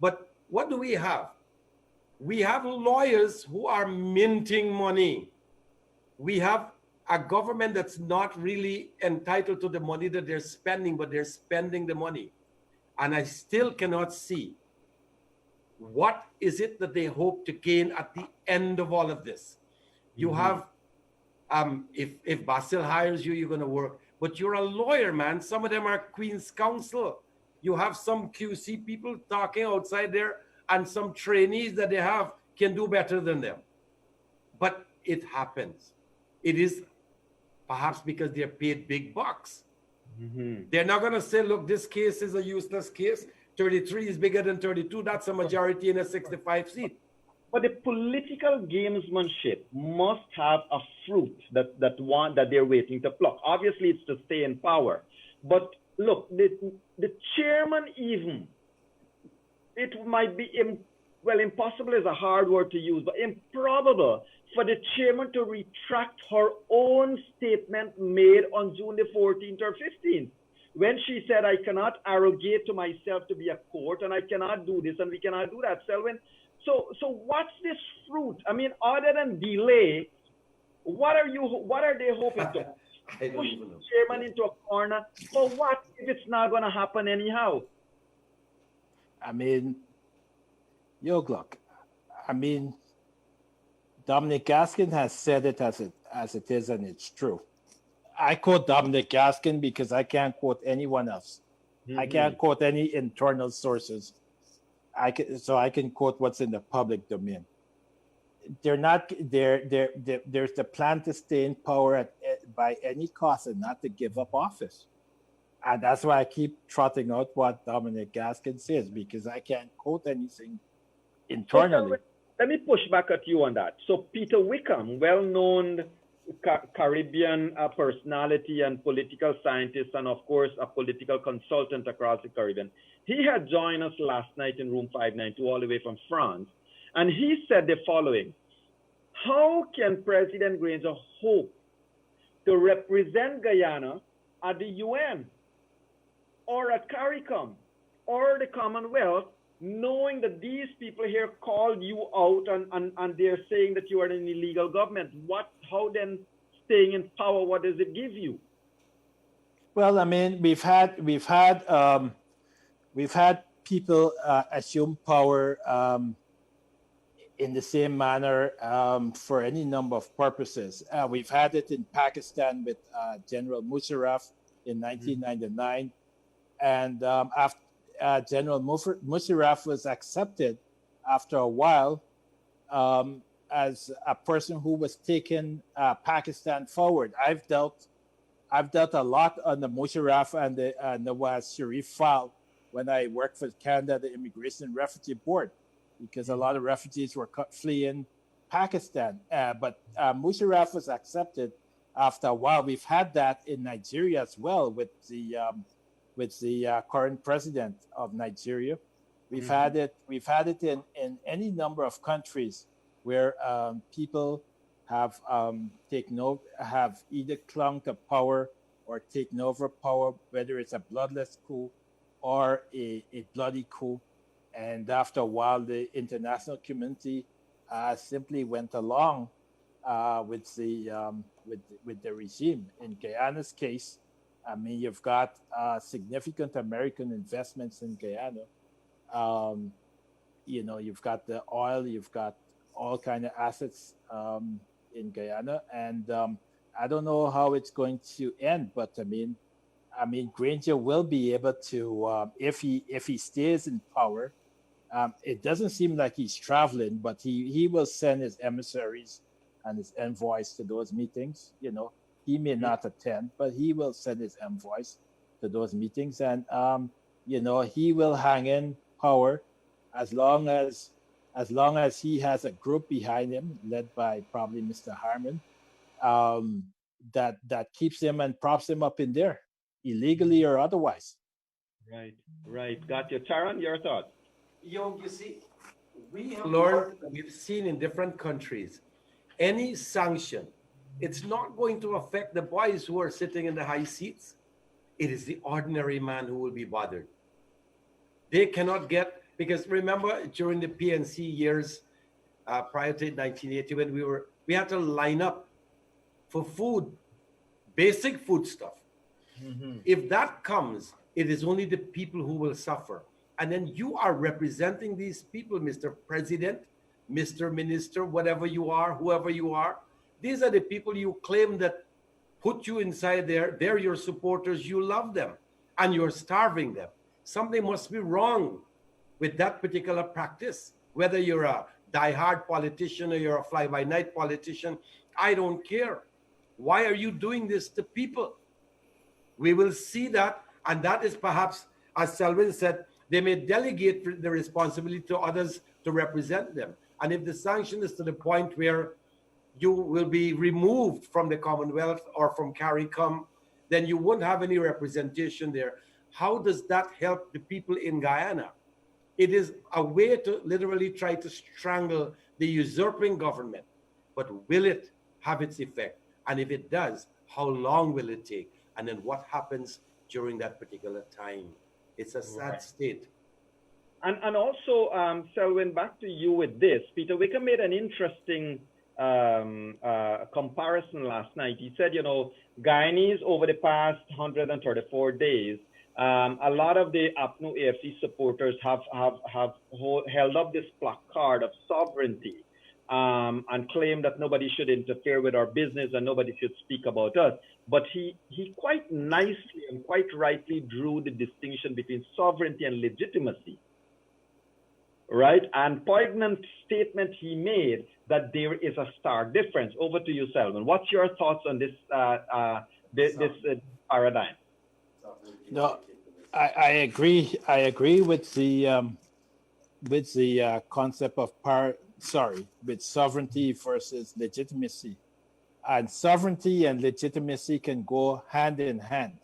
But what do we have? We have lawyers who are minting money. We have a government that's not really entitled to the money that they're spending, but they're spending the money. And I still cannot see what is it that they hope to gain at the end of all of this. You have, if Basil hires you, you're going to work. But you're a lawyer, man. Some of them are Queen's Counsel. You have some QC people talking outside there, and some trainees that they have can do better than them. But it happens. It is perhaps because they're paid big bucks. They're not going to say, look, this case is a useless case. 33 is bigger than 32. That's a majority in a 65 seat. But the political gamesmanship must have a fruit that they're waiting to pluck. Obviously, it's to stay in power. But look, the chairman even, it might be, impossible is a hard word to use, but improbable for the chairman to retract her own statement made on June the 14th or 15th, when she said, I cannot arrogate to myself to be a court, and I cannot do this, and we cannot do that, Selwyn. So what's this fruit? I mean, other than delay, what are they hoping to? I don't Push even know. the chairman into a corner for what if it's not going to happen anyhow? I mean, look, I mean, Dominic Gaskin has said it as it is, and it's true. I quote Dominic Gaskin because I can't quote anyone else. I can't quote any internal sources. I can quote what's in the public domain. There's the plan to stay in power by any cost and not to give up office. And that's why I keep trotting out what Dominic Gaskin says, because I can't quote anything internally. Let me push back at you on that. So Peter Wickham, well-known Caribbean personality and political scientist, and of course a political consultant across the Caribbean, he had joined us last night in room 592 all the way from France, and he said the following: how can President Granger hope to represent Guyana at the UN or at CARICOM or the Commonwealth, knowing that these people here called you out and they're saying that you are an illegal government? How then staying in power, what does it give you? Well, I mean, we've had people assume power in the same manner for any number of purposes. We've had it in Pakistan with General Musharraf in 1999. And after General Musharraf was accepted after a while as a person who was taking Pakistan forward. I've dealt a lot on the Musharraf and the Nawaz Sharif file when I worked for Canada, the Immigration and Refugee Board, because a lot of refugees were fleeing Pakistan. But Musharraf was accepted after a while. We've had that in Nigeria as well with the current president of Nigeria. We've had it in any number of countries where people have have either clung to power or taken over power, whether it's a bloodless coup or a bloody coup. And after a while, the international community simply went along with the regime. In Guyana's case, I mean, you've got significant American investments in Guyana. You've got the oil, you've got all kind of assets in Guyana, and I don't know how it's going to end. But I mean, Granger will be able to if he stays in power. It doesn't seem like he's traveling, but he will send his emissaries and his envoys to those meetings. He may not attend, but he will send his envoys to those meetings, and he will hang in power as long as he has a group behind him, led by probably Mr. Harman, that keeps him and props him up in there, illegally or otherwise. Right. Got you. Charan, your thoughts? You see, we have learned, we've seen in different countries, any sanction, it's not going to affect the boys who are sitting in the high seats. It is the ordinary man who will be bothered. They cannot get, because remember during the PNC years prior to 1980, when we had to line up for food, basic food stuff. If that comes, it is only the people who will suffer. And then you are representing these people, Mr. President, Mr. Minister, whatever you are, whoever you are. These are the people you claim that put you inside there. They're your supporters. You love them and you're starving them. Something must be wrong with that particular practice. Whether you're a diehard politician or you're a fly-by-night politician, I don't care. Why are you doing this to people? We will see that, and that is perhaps, as Selwyn said, they may delegate the responsibility to others to represent them. And if the sanction is to the point where you will be removed from the Commonwealth or from CARICOM, then you won't have any representation there. How does that help the people in Guyana? It is a way to literally try to strangle the usurping government. But will it have its effect? And if it does, how long will it take? And then what happens during that particular time? It's a sad state. And also, Selwyn, back to you with this. Peter Wickham made an interesting comparison last night. He said, Guyanese over the past 134 days, a lot of the APNU AFC supporters have held up this placard of sovereignty and claim that nobody should interfere with our business and nobody should speak about us. But he quite nicely and quite rightly drew the distinction between sovereignty and legitimacy, right? And poignant statement he made that there is a stark difference. Over to you, Selwyn. What's your thoughts on this paradigm? No, I agree. I agree with the concept of with sovereignty versus legitimacy. And sovereignty and legitimacy can go hand in hand.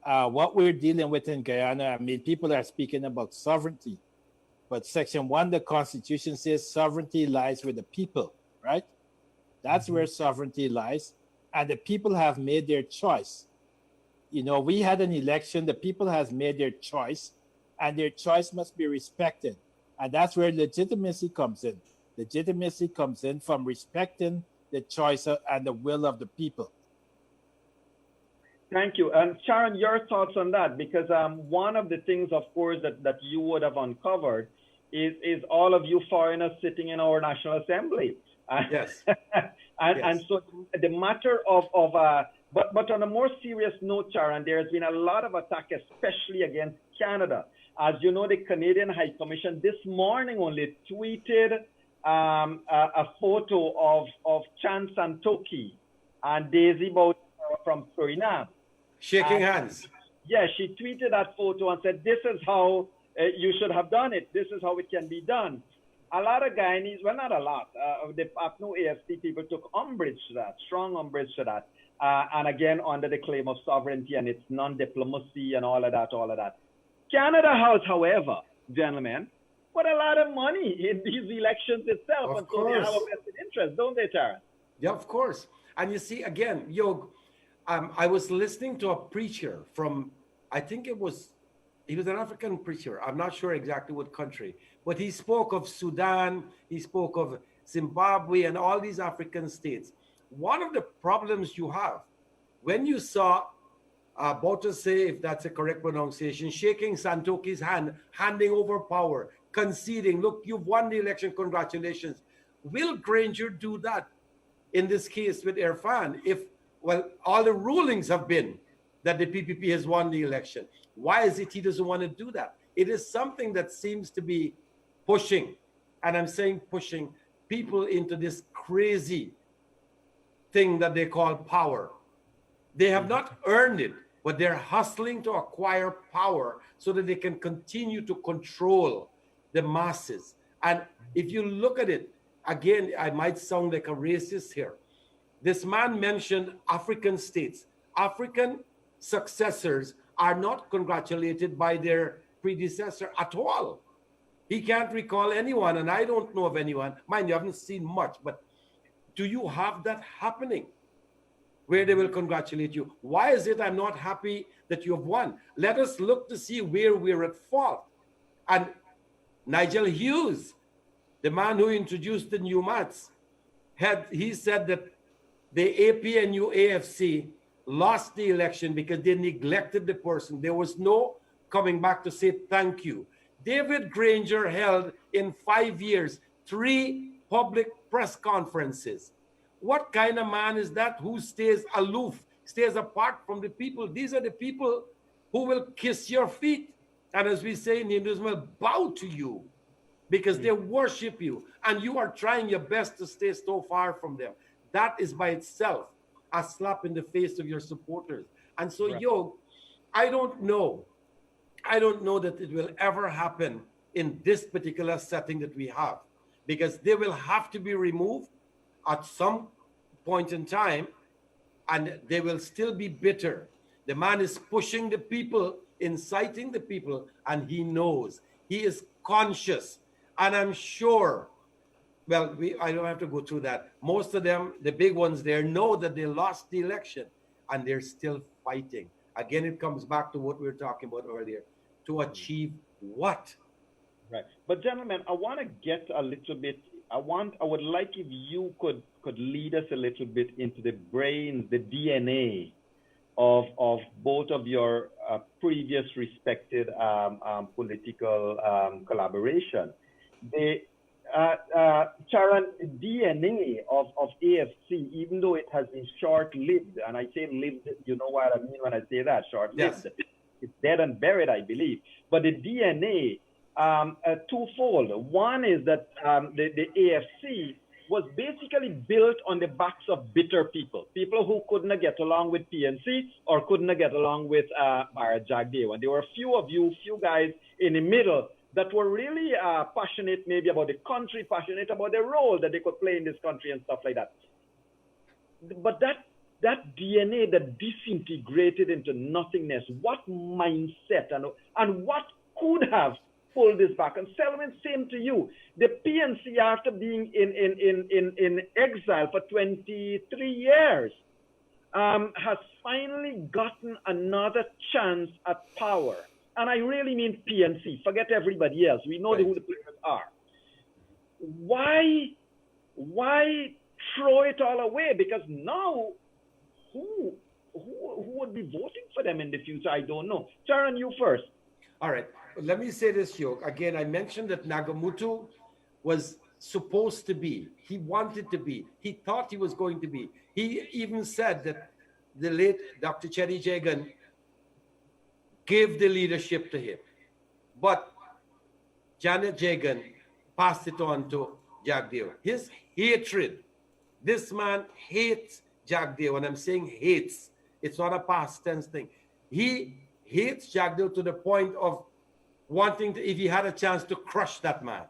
What we're dealing with in Guyana, I mean, people are speaking about sovereignty, but Section 1 of the Constitution says sovereignty lies with the people, right? That's where sovereignty lies. And the people have made their choice. We had an election, the people has made their choice, and their choice must be respected. And that's where legitimacy comes in. Legitimacy comes in from respecting the choice and the will of the people. Thank you. And Sharon, your thoughts on that? Because one of the things, of course, that you would have uncovered is all of you foreigners sitting in our National Assembly. Yes. And so the matter but on a more serious note, Charan, there's been a lot of attack, especially against Canada. As you know, the Canadian High Commission this morning only tweeted a photo of Chan Santoki and Daisy Bout from Suriname. Shaking hands. Yeah, she tweeted that photo and said, this is how you should have done it. This is how it can be done. A lot of Guyanese, well, not a lot, the APNO AFC people took umbrage to that, strong umbrage to that. And again, under the claim of sovereignty and its non-diplomacy and all of that. Canada has, however, gentlemen, put a lot of money in these elections itself. Of and course. So they have a vested interest, don't they, Tara? Yeah, of course. And you see, again, Yog, I was listening to a preacher from, I think he was an African preacher. I'm not sure exactly what country, but he spoke of Sudan, he spoke of Zimbabwe and all these African states. One of the problems you have, when you saw Botase, if that's a correct pronunciation, shaking Santoki's hand, handing over power, conceding, look, you've won the election, congratulations. Will Granger do that in this case with Irfan? All the rulings have been that the PPP has won the election. Why is it he doesn't want to do that? It is something that seems to be pushing, and I'm saying pushing, people into this crazy thing that they call power. They have not earned it, but they're hustling to acquire power so that they can continue to control the masses. And if you look at it, again, I might sound like a racist here. This man mentioned African states. African successors are not congratulated by their predecessor at all. He can't recall anyone, and I don't know of anyone. Mind you, I haven't seen much, but do you have that happening where they will congratulate you? Why is it I'm not happy that you have won? Let us look to see where we're at fault. And Nigel Hughes, the man who introduced the new maths, he said that the APNU AFC lost the election because they neglected the person. There was no coming back to say thank you. David Granger held in 5 years 3 public press conferences. What kind of man is that who stays aloof, stays apart from the people? These are the people who will kiss your feet. And as we say in Hinduism, will bow to you because they worship you. And you are trying your best to stay so far from them. That is by itself a slap in the face of your supporters. And so, Right. Yog, I don't know that it will ever happen in this particular setting that we have, because they will have to be removed at some point in time, and they will still be bitter. The man is pushing the people, inciting the people, and he knows. He is conscious. And I'm sure, I don't have to go through that. Most of them, the big ones there, know that they lost the election, and they're still fighting. Again, it comes back to what we were talking about earlier. To achieve what? Right. But gentlemen, I want to get a little bit, I would like if you could lead us a little bit into the brains, the DNA of both of your previous respected political collaboration. The Charan, DNA of AFC, even though it has been short-lived, and I say lived, you know what I mean when I say that, short-lived. Yes. It's dead and buried, I believe. But the DNA, twofold. One is that the AFC was basically built on the backs of bitter people who couldn't get along with PNC or couldn't get along with Bharat Jagdev. And there were a few guys in the middle that were really passionate maybe about the country, passionate about the role that they could play in this country and stuff like that. But that DNA that disintegrated into nothingness, what mindset and what could have pulled this back? And Selwyn, same to you. The PNC, after being in exile for 23 years, has finally gotten another chance at power. And I really mean PNC. Forget everybody else. We know Right. who the players are. Why throw it all away? Because now, who would be voting for them in the future? I don't know. Charan, you first. All right. let me say this, York. Again, I mentioned that Nagamutu was supposed to be. He wanted to be. He thought he was going to be. He even said that the late Dr. Chetty Jagan gave the leadership to him. But Janet Jagan passed it on to Jagdeo. His hatred, this man hates Jagdeo, and I'm saying hates. It's not a past tense thing. He hates Jagdeo to the point of wanting to, if he had a chance, to crush that man.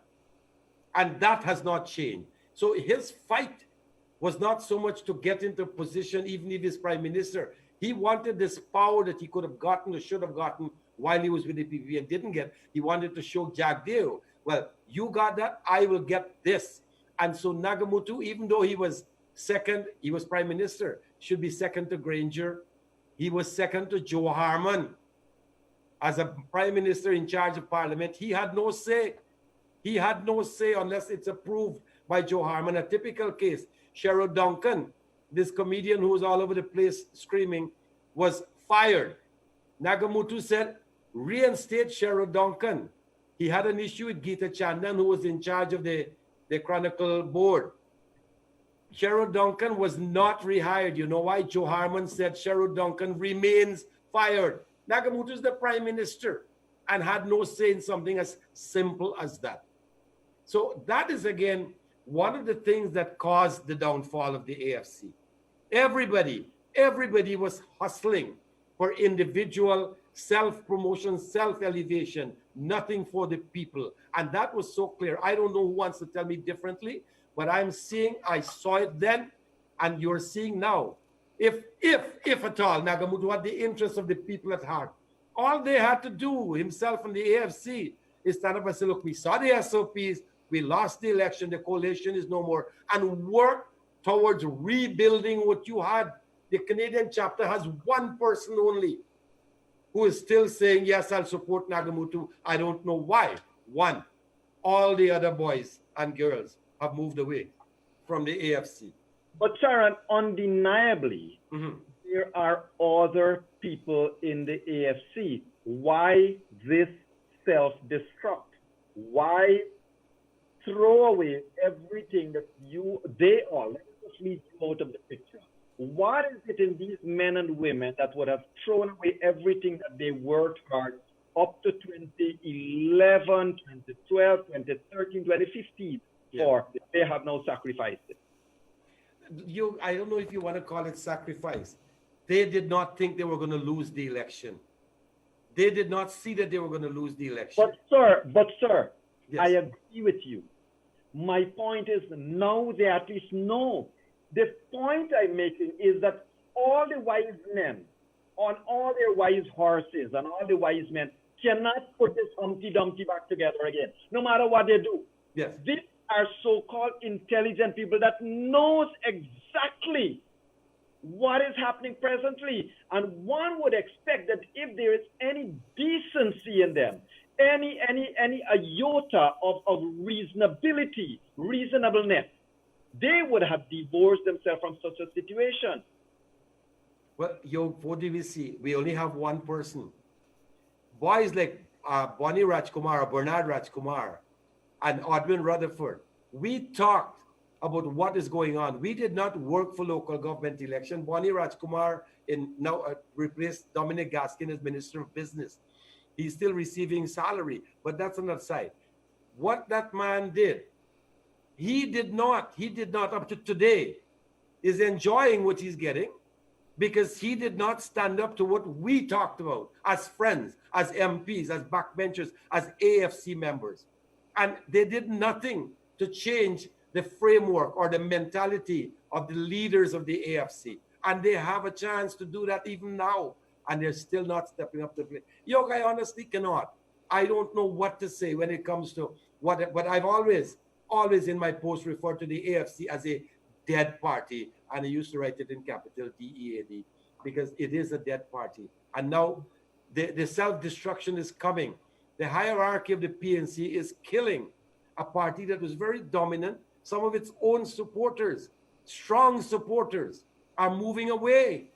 And that has not changed. So his fight was not so much to get into position, even if he's prime minister. He wanted this power that he could have gotten or should have gotten while he was with the PPP and didn't get. He wanted to show Jagdeo, well, you got that, I will get this. And so Nagamutu, even though he was second, he was prime minister, should be second to Granger. He was second to Joe Harman. As a prime minister in charge of parliament, he had no say. He had no say unless it's approved by Joe Harman. A typical case, Cheryl Duncan, this comedian who was all over the place screaming, was fired. Nagamutu said, reinstate Cheryl Duncan. He had an issue with Geeta Chandan, who was in charge of the Chronicle board. Cheryl Duncan was not rehired. You know why? Joe Harman said Cheryl Duncan remains fired. Nagamutu is the prime minister and had no say in something as simple as that. So that is, again, one of the things that caused the downfall of the AFC. Everybody was hustling for individual self-promotion, self-elevation, nothing for the people. And that was so clear. I don't know who wants to tell me differently, but I'm seeing, I saw it then, and you're seeing now. If at all, Nagamutu had the interests of the people at heart, all they had to do, himself and the AFC, is stand up and say, look, we saw the SOPs, we lost the election, the coalition is no more, and work towards rebuilding what you had. The Canadian chapter has one person only who is still saying, yes, I'll support Nagamutu. I don't know why. One. All the other boys and girls have moved away from the AFC. But Sharon, undeniably, there are other people in the AFC. Why this self-destruct? Why throw away everything that they all, let us leave you out of the picture. What is it in these men and women that would have thrown away everything that they worked hard up to 2011, 2012, 2013, 2015 for? They have now sacrificed it. I don't know if you want to call it sacrifice. They did not think they were going to lose the election. They did not see that they were going to lose the election. But sir, yes. I agree with you. My point is now they at least know. The point I'm making is that all the wise men on all their wise horses and all the wise men cannot put this Humpty Dumpty back together again, no matter what they do. Yes. These are so-called intelligent people that knows exactly what is happening presently. And one would expect that if there is any decency in them, any iota of reasonableness, they would have divorced themselves from such a situation. Well, what do we see? We only have one person. Boys like Bonnie Rajkumar, or Bernard Rajkumar, and Odwin Rutherford, we talked about what is going on. We did not work for local government election. Bonnie Rajkumar now replaced Dominic Gaskin as Minister of Business. He's still receiving salary, but that's another side. What that man did, he did not up to today, is enjoying what he's getting because he did not stand up to what we talked about as friends, as MPs, as backbenchers, as AFC members. And they did nothing to change the framework or the mentality of the leaders of the AFC. And they have a chance to do that even now. And they're still not stepping up to the plate. Yoke, I honestly cannot. I don't know what to say when it comes to but I've always in my post referred to the AFC as a dead party. And I used to write it in capital DEAD because it is a dead party. And now the self-destruction is coming. The hierarchy of the PNC is killing a party that was very dominant. Some of its own supporters, strong supporters, are moving away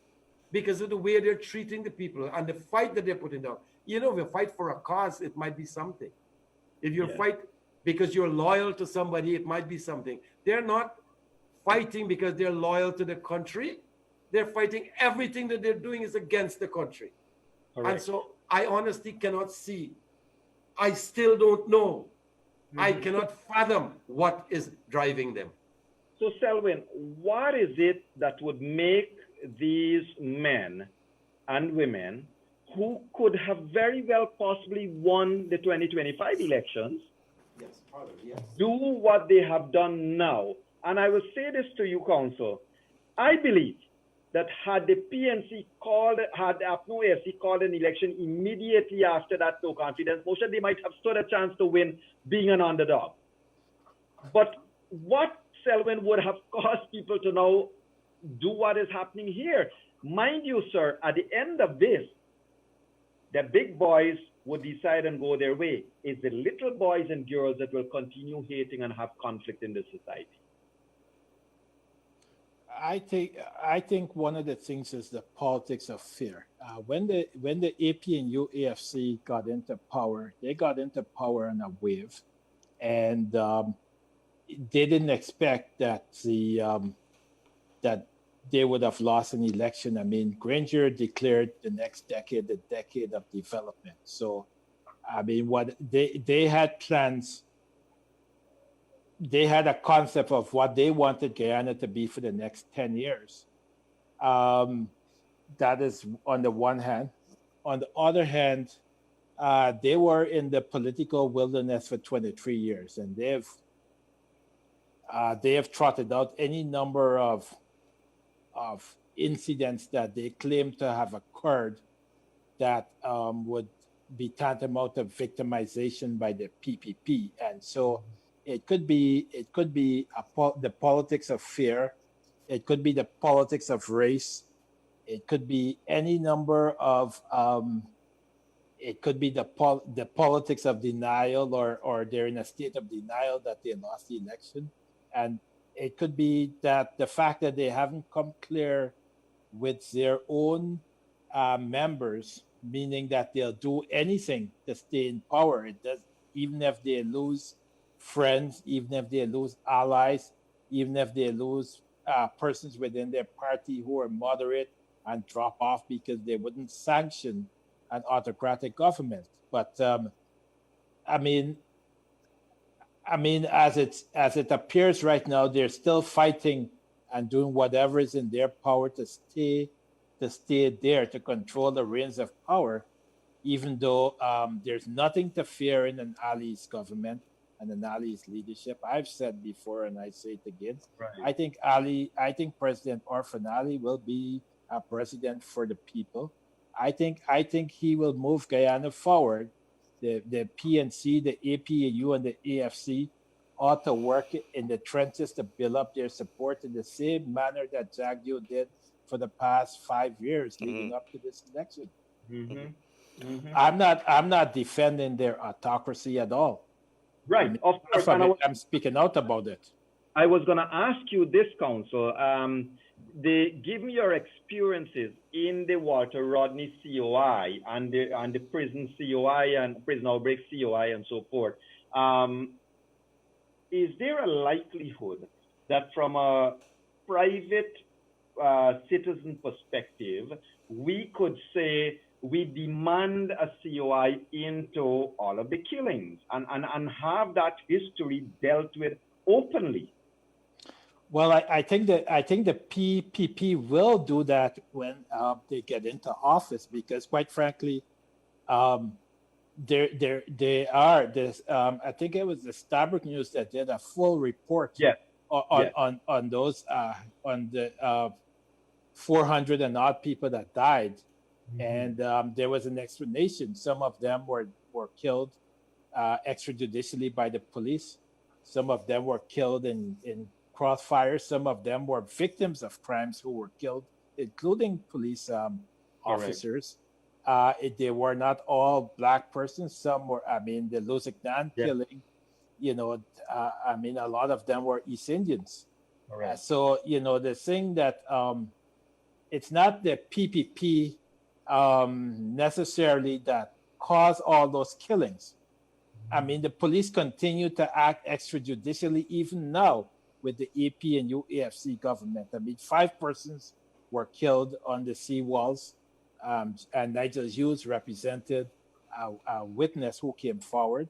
because of the way they're treating the people and the fight that they're putting down. if you fight for a cause, it might be something. If you Yeah. fight because you're loyal to somebody, it might be something. They're not fighting because they're loyal to the country. They're fighting everything that they're doing is against the country. And Correct. so I honestly cannot see. I still don't know. I cannot fathom what is driving them. So, Selwyn, what is it that would make these men and women who could have very well possibly won the 2025 elections Yes, father, yes. do what they have done now? And I will say this to you, Council. I believe that had the PNC called, had the APNO AFC called an election immediately after that no confidence motion, they might have stood a chance to win being an underdog. But what, Selwyn, would have caused people to now do what is happening here? Mind you, sir, at the end of this, the big boys would decide and go their way. It's the little boys and girls that will continue hating and have conflict in the society. I think one of the things is the politics of fear. When the APNU AFC got into power, they got into power on a wave, and they didn't expect that that they would have lost an election. I mean, Granger declared the next decade the decade of development. So, I mean, what they had plans. They had a concept of what they wanted Guyana to be for the next 10 years. That is on the one hand. On the other hand, they were in the political wilderness for 23 years, and they have trotted out any number of incidents that they claim to have occurred that would be tantamount to victimization by the PPP, and so. It could be the politics of fear. It could be the politics of race. It could be any number of. It could be the politics of denial, or they're in a state of denial that they lost the election, and it could be that the fact that they haven't come clear with their own members, meaning that they'll do anything to stay in power. It does, even if they lose friends, even if they lose allies, even if they lose persons within their party who are moderate and drop off because they wouldn't sanction an autocratic government. But I mean, as it appears right now, they're still fighting and doing whatever is in their power to stay there, to control the reins of power, even though there's nothing to fear in an Ali's government and an Ali's leadership. I've said before, and I say it again. Right. I think President Orphan Ali will be a president for the people. I think he will move Guyana forward. The PNC, the APAU, and the AFC ought to work in the trenches to build up their support in the same manner that Jagdeo did for the past 5 years leading up to this election. I'm not defending their autocracy at all. Right, I mean, of course. I'm speaking out about it. I was going to ask you this, Council. Give me your experiences in the Walter Rodney COI and the prison COI and prison outbreak COI and so forth. Is there a likelihood that from a private citizen perspective, we could say we demand a COI into all of the killings and have that history dealt with openly? Well, I think the PPP will do that when they get into office, because quite frankly, they are this. I think it was the Starbuck News that did a full report on those on the 400 and odd people that died. And there was an explanation. Some of them were killed extrajudicially by the police. Some of them were killed in crossfire. Some of them were victims of crimes who were killed, including police officers. They were not all Black persons. Some were, the Lusignan killing, a lot of them were East Indians. So, the thing that it's not the PPP necessarily that caused all those killings. I mean, the police continue to act extrajudicially even now with the AP and UAFC government. I mean, 5 persons were killed on the seawalls, and Nigel Hughes represented a witness who came forward.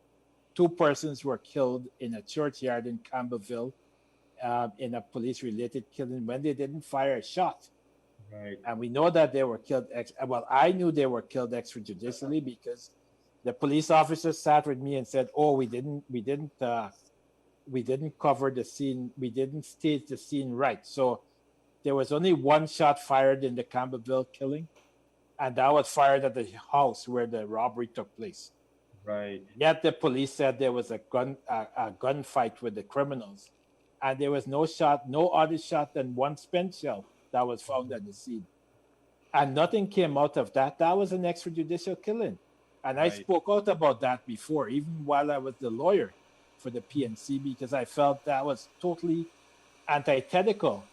2 persons were killed in a churchyard in Campbellville in a police-related killing when they didn't fire a shot. Right. And we know that they were killed. Well, I knew they were killed extrajudicially because the police officer sat with me and said, "Oh, we didn't cover the scene. We didn't stage the scene right." So there was only 1 shot fired in the Campbellville killing, and that was fired at the house where the robbery took place. Right. Yet the police said there was a gunfight with the criminals, and there was no other shot than 1 spent shell that was found at the scene, and nothing came out of that. That was an extrajudicial killing, and I spoke out about that before, even while I was the lawyer for the PNC, because I felt that was totally antithetical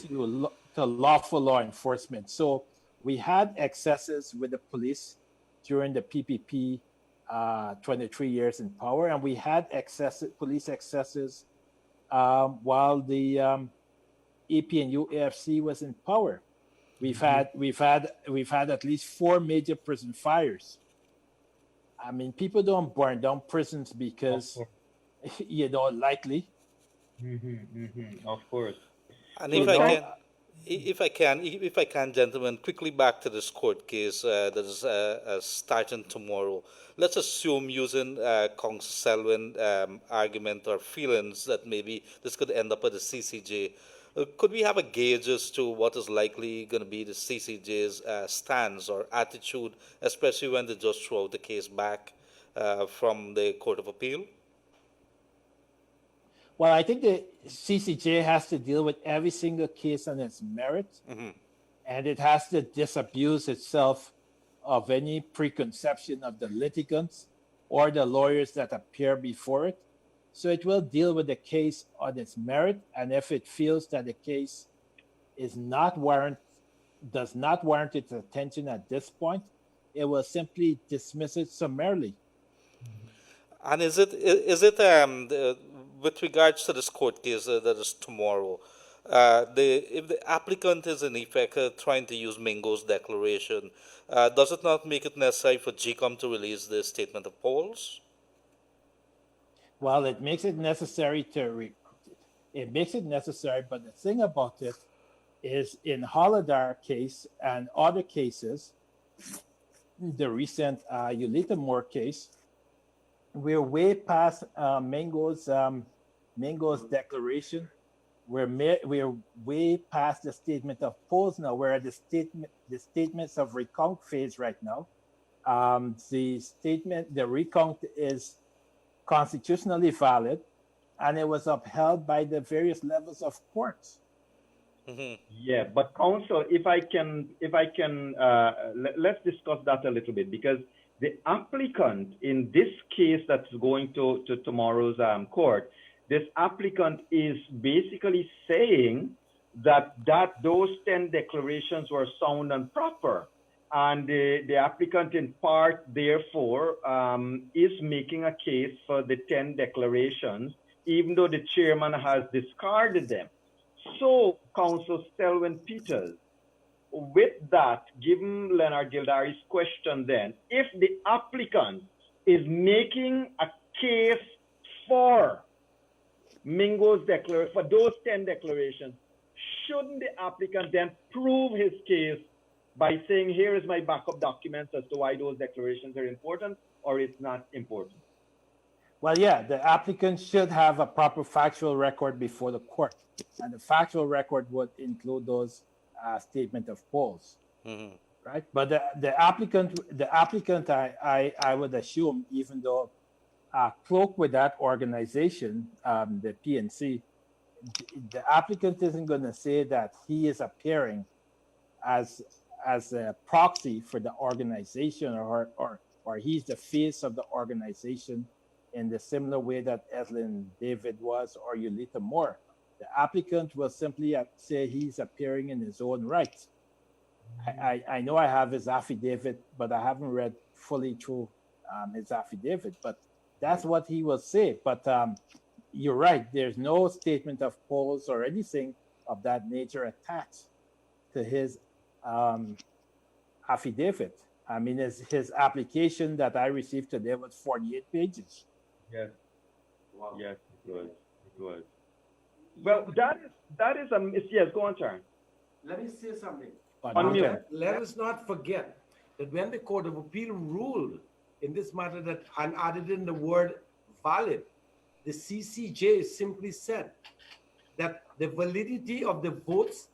to lawful law enforcement. So we had excesses with the police during the PPP 23 years in power, and we had police excesses while the AP and UAFC was in power. We've had at least 4 major prison fires. I mean, people don't burn down prisons because lightly. Of course. And So if I can, gentlemen, quickly back to this court case that is starting tomorrow. Let's assume, using Counsel Selwyn argument or feelings, that maybe this could end up at the CCJ. Could we have a gauge as to what is likely going to be the CCJ's stance or attitude, especially when they just throw the case back from the Court of Appeal? Well, I think the CCJ has to deal with every single case on its merit, and it has to disabuse itself of any preconception of the litigants or the lawyers that appear before it. So it will deal with the case on its merit, and if it feels that the case does not warrant its attention at this point, it will simply dismiss it summarily. And is it with regards to this court case that is tomorrow, if the applicant is in effect trying to use Mingo's declaration, does it not make it necessary for GCOM to release the statement of polls? Well, it makes it necessary but the thing about it is, in Holladar case and other cases, the recent Ulita Moore case, we're way past Mingo's declaration. We're way past the statement of polls now. We're at the statements of recount phase right now. The recount is constitutionally valid, and it was upheld by the various levels of courts. Yeah, but counsel, if I can, let's discuss that a little bit, because the applicant in this case that's going to tomorrow's court, this applicant is basically saying that those 10 declarations were sound and proper. And the applicant in part, therefore, is making a case for the 10 declarations, even though the chairman has discarded them. So, Counsel Selwyn Pieters, with that, given Leonard Gildari's question then, if the applicant is making a case for Mingo's declaration, for those 10 declarations, shouldn't the applicant then prove his case by saying, here is my backup documents as to why those declarations are important or it's not important? Well, yeah, the applicant should have a proper factual record before the court, and the factual record would include those statement of polls, right? But the applicant, I would assume, even though cloaked with that organization, the PNC, the applicant isn't going to say that he is appearing as a proxy for the organization, or he's the face of the organization in the similar way that Eslyn David was, or Ulita Moore. The applicant will simply say he's appearing in his own right. I know I have his affidavit, but I haven't read fully through his affidavit, but that's what he will say. But you're right. There's no statement of polls or anything of that nature attached to his affidavit. I mean, his application that I received today was 48 pages. Yes. Wow. Yes, it was. It was. Well, that is a yes. Go on, Charan. Let me say something. Unmute. Let us not forget that when the Court of Appeal ruled in this matter that and added in the word valid, the CCJ simply said that the validity of the votes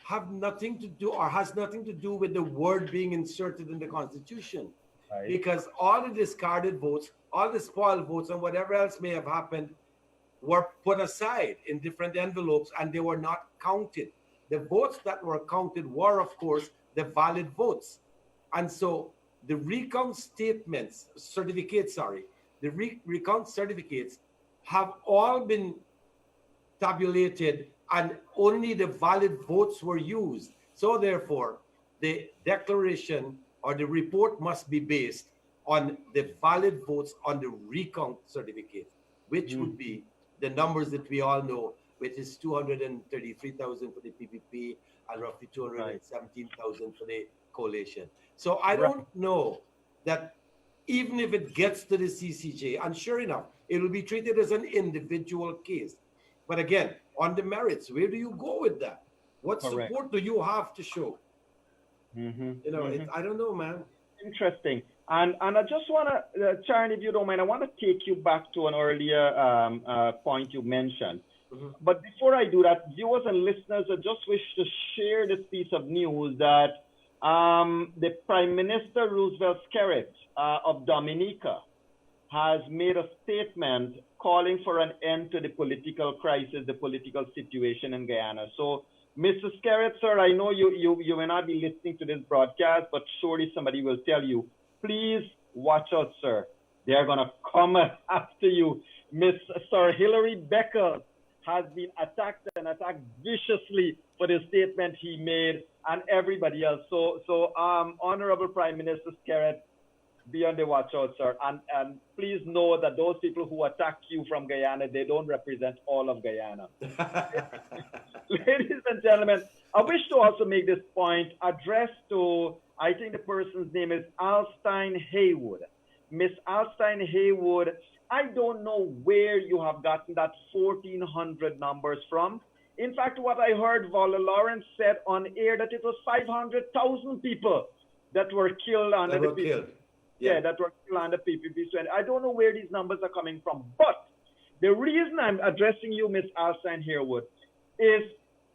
have nothing to do or has nothing to do with the word being inserted in the Constitution. Right. Because all the discarded votes, all the spoiled votes, and whatever else may have happened were put aside in different envelopes and they were not counted. The votes that were counted were, of course, the valid votes. And so the recount certificates have all been tabulated and only the valid votes were used. So therefore, the declaration or the report must be based on the valid votes on the recount certificate, which would be the numbers that we all know, which is 233,000 for the PPP and roughly 217,000 for the coalition. So I don't know that even if it gets to the CCJ, and sure enough, it will be treated as an individual case. But again, on the merits, where do you go with that? What support do you have to show? You know, I don't know, man. Interesting. And I just want to, Charan, if you don't mind, I want to take you back to an earlier point you mentioned. But before I do that, viewers and listeners, I just wish to share this piece of news that the Prime Minister Roosevelt Skerrit of Dominica has made a statement calling for an end to the political crisis, the political situation in Guyana. So, Mr. Skerrit, sir, I know you may not be listening to this broadcast, but surely somebody will tell you, please watch out, sir. They're going to come after you. Sir Hilary Becker has been attacked and attacked viciously for the statement he made and everybody else. So, Honorable Prime Minister Skerrit, be on the watch out, sir. And please know that those people who attack you from Guyana, they don't represent all of Guyana. Ladies and gentlemen, I wish to also make this point addressed to, I think the person's name is Alstein Haywood. Miss Alstein Haywood, I don't know where you have gotten that 1,400 numbers from. In fact, what I heard Vala Lawrence said on air that it was 500,000 people that were killed under the PPP. Yeah, that were killed under PPP. And I don't know where these numbers are coming from. But the reason I'm addressing you, Miss Alstein Haywood, is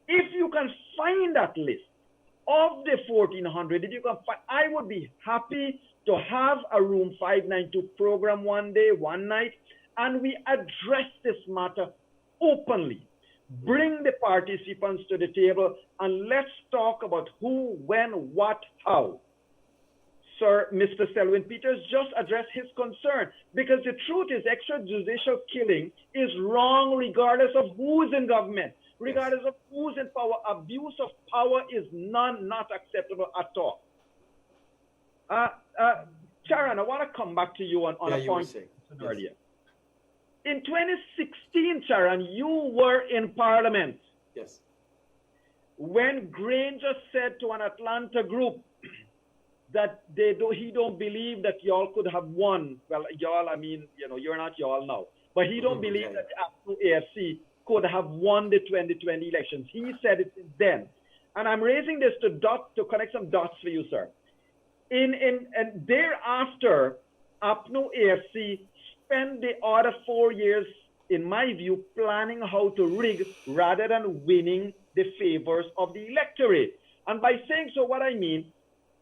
if you can find that list of the 1,400, if you can find, I would be happy to have a Room 592 program one day, one night, and we address this matter openly. Bring the participants to the table and let's talk about who, when, what, how. Sir, Mr. Selwyn Pieters just addressed his concern because the truth is extrajudicial killing is wrong regardless of who's in government, regardless of who's in power. Abuse of power is not acceptable at all. Charan, I want to come back to you on a point earlier. In 2016, Charan, you were in Parliament. Yes. When Granger said to an Atlanta group that he don't believe that y'all could have won. Well, y'all, I mean, you know, you're not y'all now. But he don't believe that the AFC could have won the 2020 elections. He said it then. And I'm raising this to connect some dots for you, sir. And thereafter, APNU AFC spent the other 4 years, in my view, planning how to rig rather than winning the favors of the electorate. And by saying so, what I mean,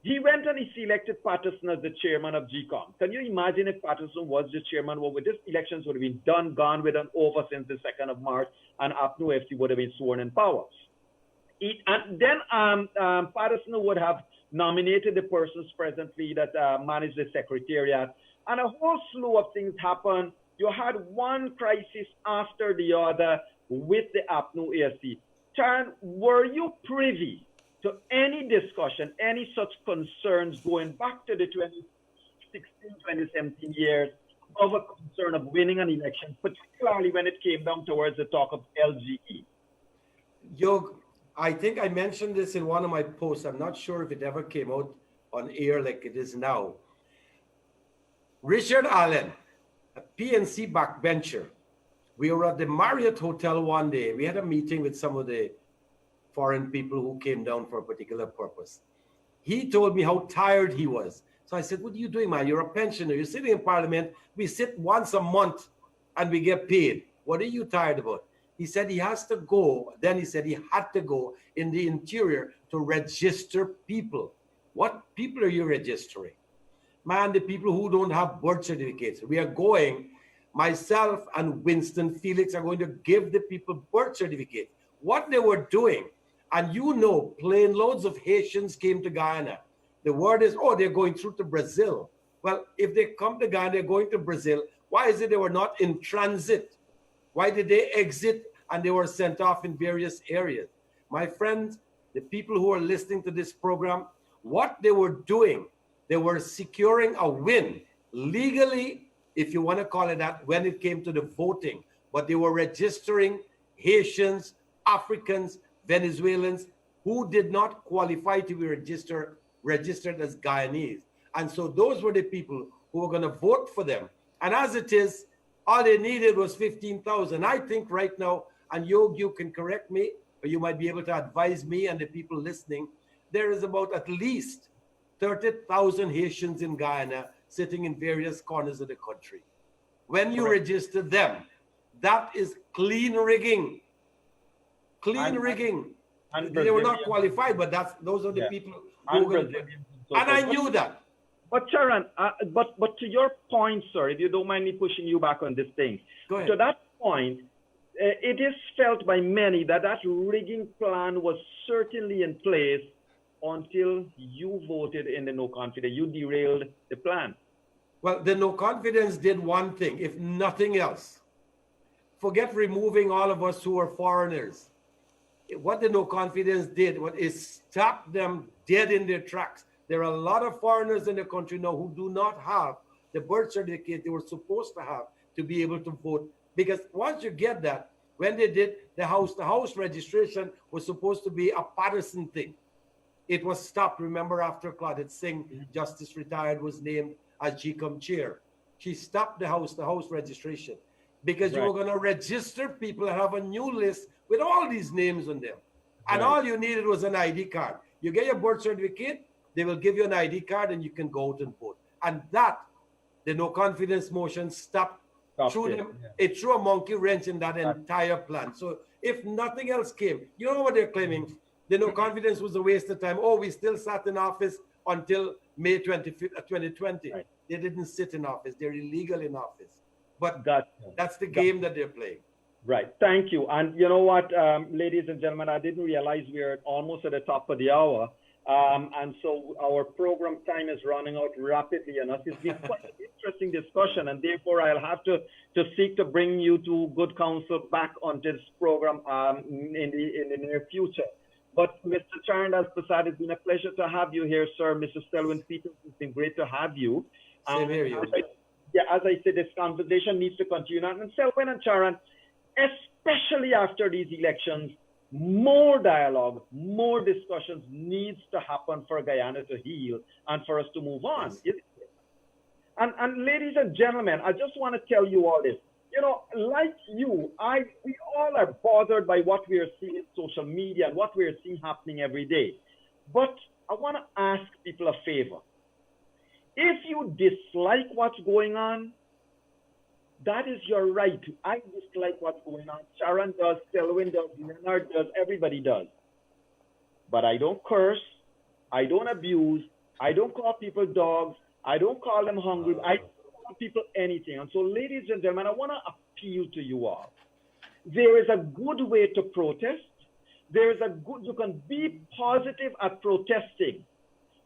he went and he selected Patterson as the chairman of GCOM. Can you imagine if Patterson was the chairman? Well, with this elections would have been done, gone with, and over since the 2nd of March, and APNU AFC would have been sworn in power. And then Patterson would have nominated the persons presently that manage the secretariat, and a whole slew of things happened. You had one crisis after the other with the APNU AFC. Charan, were you privy to any discussion, any such concerns going back to the 2017 years of a concern of winning an election, particularly when it came down towards the talk of LGE? Yog, I think I mentioned this in one of my posts. I'm not sure if it ever came out on air like it is now. Richard Allen, a PNC backbencher, we were at the Marriott Hotel one day. We had a meeting with some of the foreign people who came down for a particular purpose. He told me how tired he was. So I said, what are you doing, man? You're a pensioner. You're sitting in Parliament. We sit once a month and we get paid. What are you tired about? He said he has to go. Then he said he had to go in the interior to register people. What people are you registering? Man, the people who don't have birth certificates. We are going, myself and Winston Felix are going to give the people birth certificates. What they were doing, and you know, plane loads of Haitians came to Guyana. The word is, oh, they're going through to Brazil. Well, if they come to Ghana, they're going to Brazil. Why is it they were not in transit? Why did they exit and they were sent off in various areas? My friends, the people who are listening to this program, what they were doing, they were securing a win legally, if you want to call it that, when it came to the voting. But they were registering Haitians, Africans, Venezuelans who did not qualify to be registered as Guyanese. And so those were the people who were going to vote for them. And as it is, all they needed was 15,000. I think right now, and Yog, you can correct me, or you might be able to advise me and the people listening, there is about at least 30,000 Haitians in Guyana sitting in various corners of the country. When you register them, that is clean rigging. Clean rigging. They were not qualified, but those are the people who were going to. And I knew that. But Charan, but to your point, sir, if you don't mind me pushing you back on this thing. Go ahead. To that point, it is felt by many that that rigging plan was certainly in place until you voted in the no confidence. You derailed the plan. Well, the no confidence did one thing, if nothing else. Forget removing all of us who are foreigners. What the no confidence did is stop them dead in their tracks. There are a lot of foreigners in the country now who do not have the birth certificate they were supposed to have to be able to vote. Because once you get that, when they did the house registration was supposed to be a partisan thing. It was stopped. Remember, after Claudette Singh, Justice retired, was named as GCOM chair. She stopped the house registration because you were going to register people and have a new list with all these names on them. And all you needed was an ID card. You get your birth certificate, they will give you an ID card and you can go out and vote. And that, the no confidence motion stopped. It threw a monkey wrench in that entire plan. So if nothing else came, you know what they're claiming? The no confidence was a waste of time. Oh, we still sat in office until May 25th, 2020. Right. They didn't sit in office. They're illegal in office. But that's the game that they're playing. Right. Thank you. And you know what, ladies and gentlemen, I didn't realize we're almost at the top of the hour. And so our program time is running out rapidly enough. It's been quite an interesting discussion, and therefore I'll have to seek to bring you to good counsel back on this program in the near future. But Mr. Charrandass Persaud, it's been a pleasure to have you here, sir. Mr. Selwyn Pieters, it's been great to have you. Same here, you. As I said, this conversation needs to continue. And Selwyn and Charan, especially after these elections, more dialogue, more discussions needs to happen for Guyana to heal and for us to move on. Yes. And ladies and gentlemen, I just want to tell you all this. You know, like you, we all are bothered by what we are seeing in social media and what we are seeing happening every day. But I want to ask people a favor. If you dislike what's going on, that is your right. I dislike what's going on. Charan does, Selwyn does, Leonard does, everybody does. But I don't curse. I don't abuse. I don't call people dogs. I don't call them hungry. I don't call people anything. And so, ladies and gentlemen, I want to appeal to you all. There is a good way to protest. You can be positive at protesting.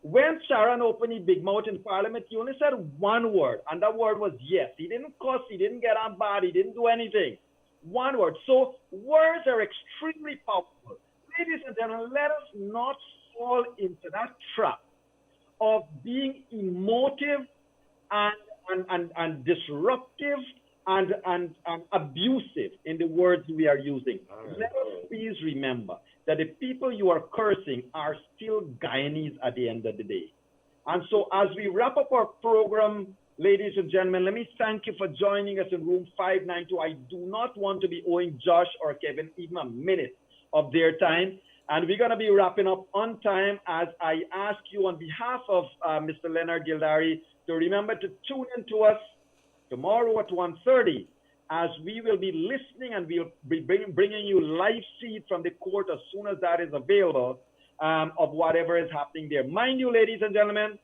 When Charan opened his big mouth in Parliament, he only said one word, and that word was yes. He didn't cuss, he didn't get on bad, he didn't do anything. One word. So words are extremely powerful. Ladies and gentlemen, let us not fall into that trap of being emotive and disruptive and abusive in the words we are using. Let us please remember that the people you are cursing are still Guyanese at the end of the day. And so as we wrap up our program, ladies and gentlemen, let me thank you for joining us in room 592. I do not want to be owing Josh or Kevin even a minute of their time. And we're going to be wrapping up on time as I ask you on behalf of Mr. Leonard Gildari to remember to tune in to us tomorrow at 1:30 as we will be listening and we'll be bringing you live feed from the court as soon as that is available of whatever is happening there. Mind you, ladies and gentlemen,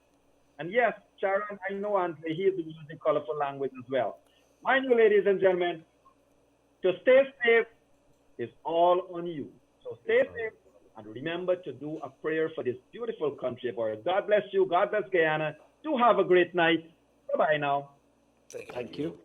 and yes, Sharon, I know Andre, he is using colorful language as well. Mind you, ladies and gentlemen, to stay safe is all on you. So stay safe and remember to do a prayer for this beautiful country of ours. God bless you. God bless Guyana. Do have a great night. Bye-bye now. Thank you. Thank you.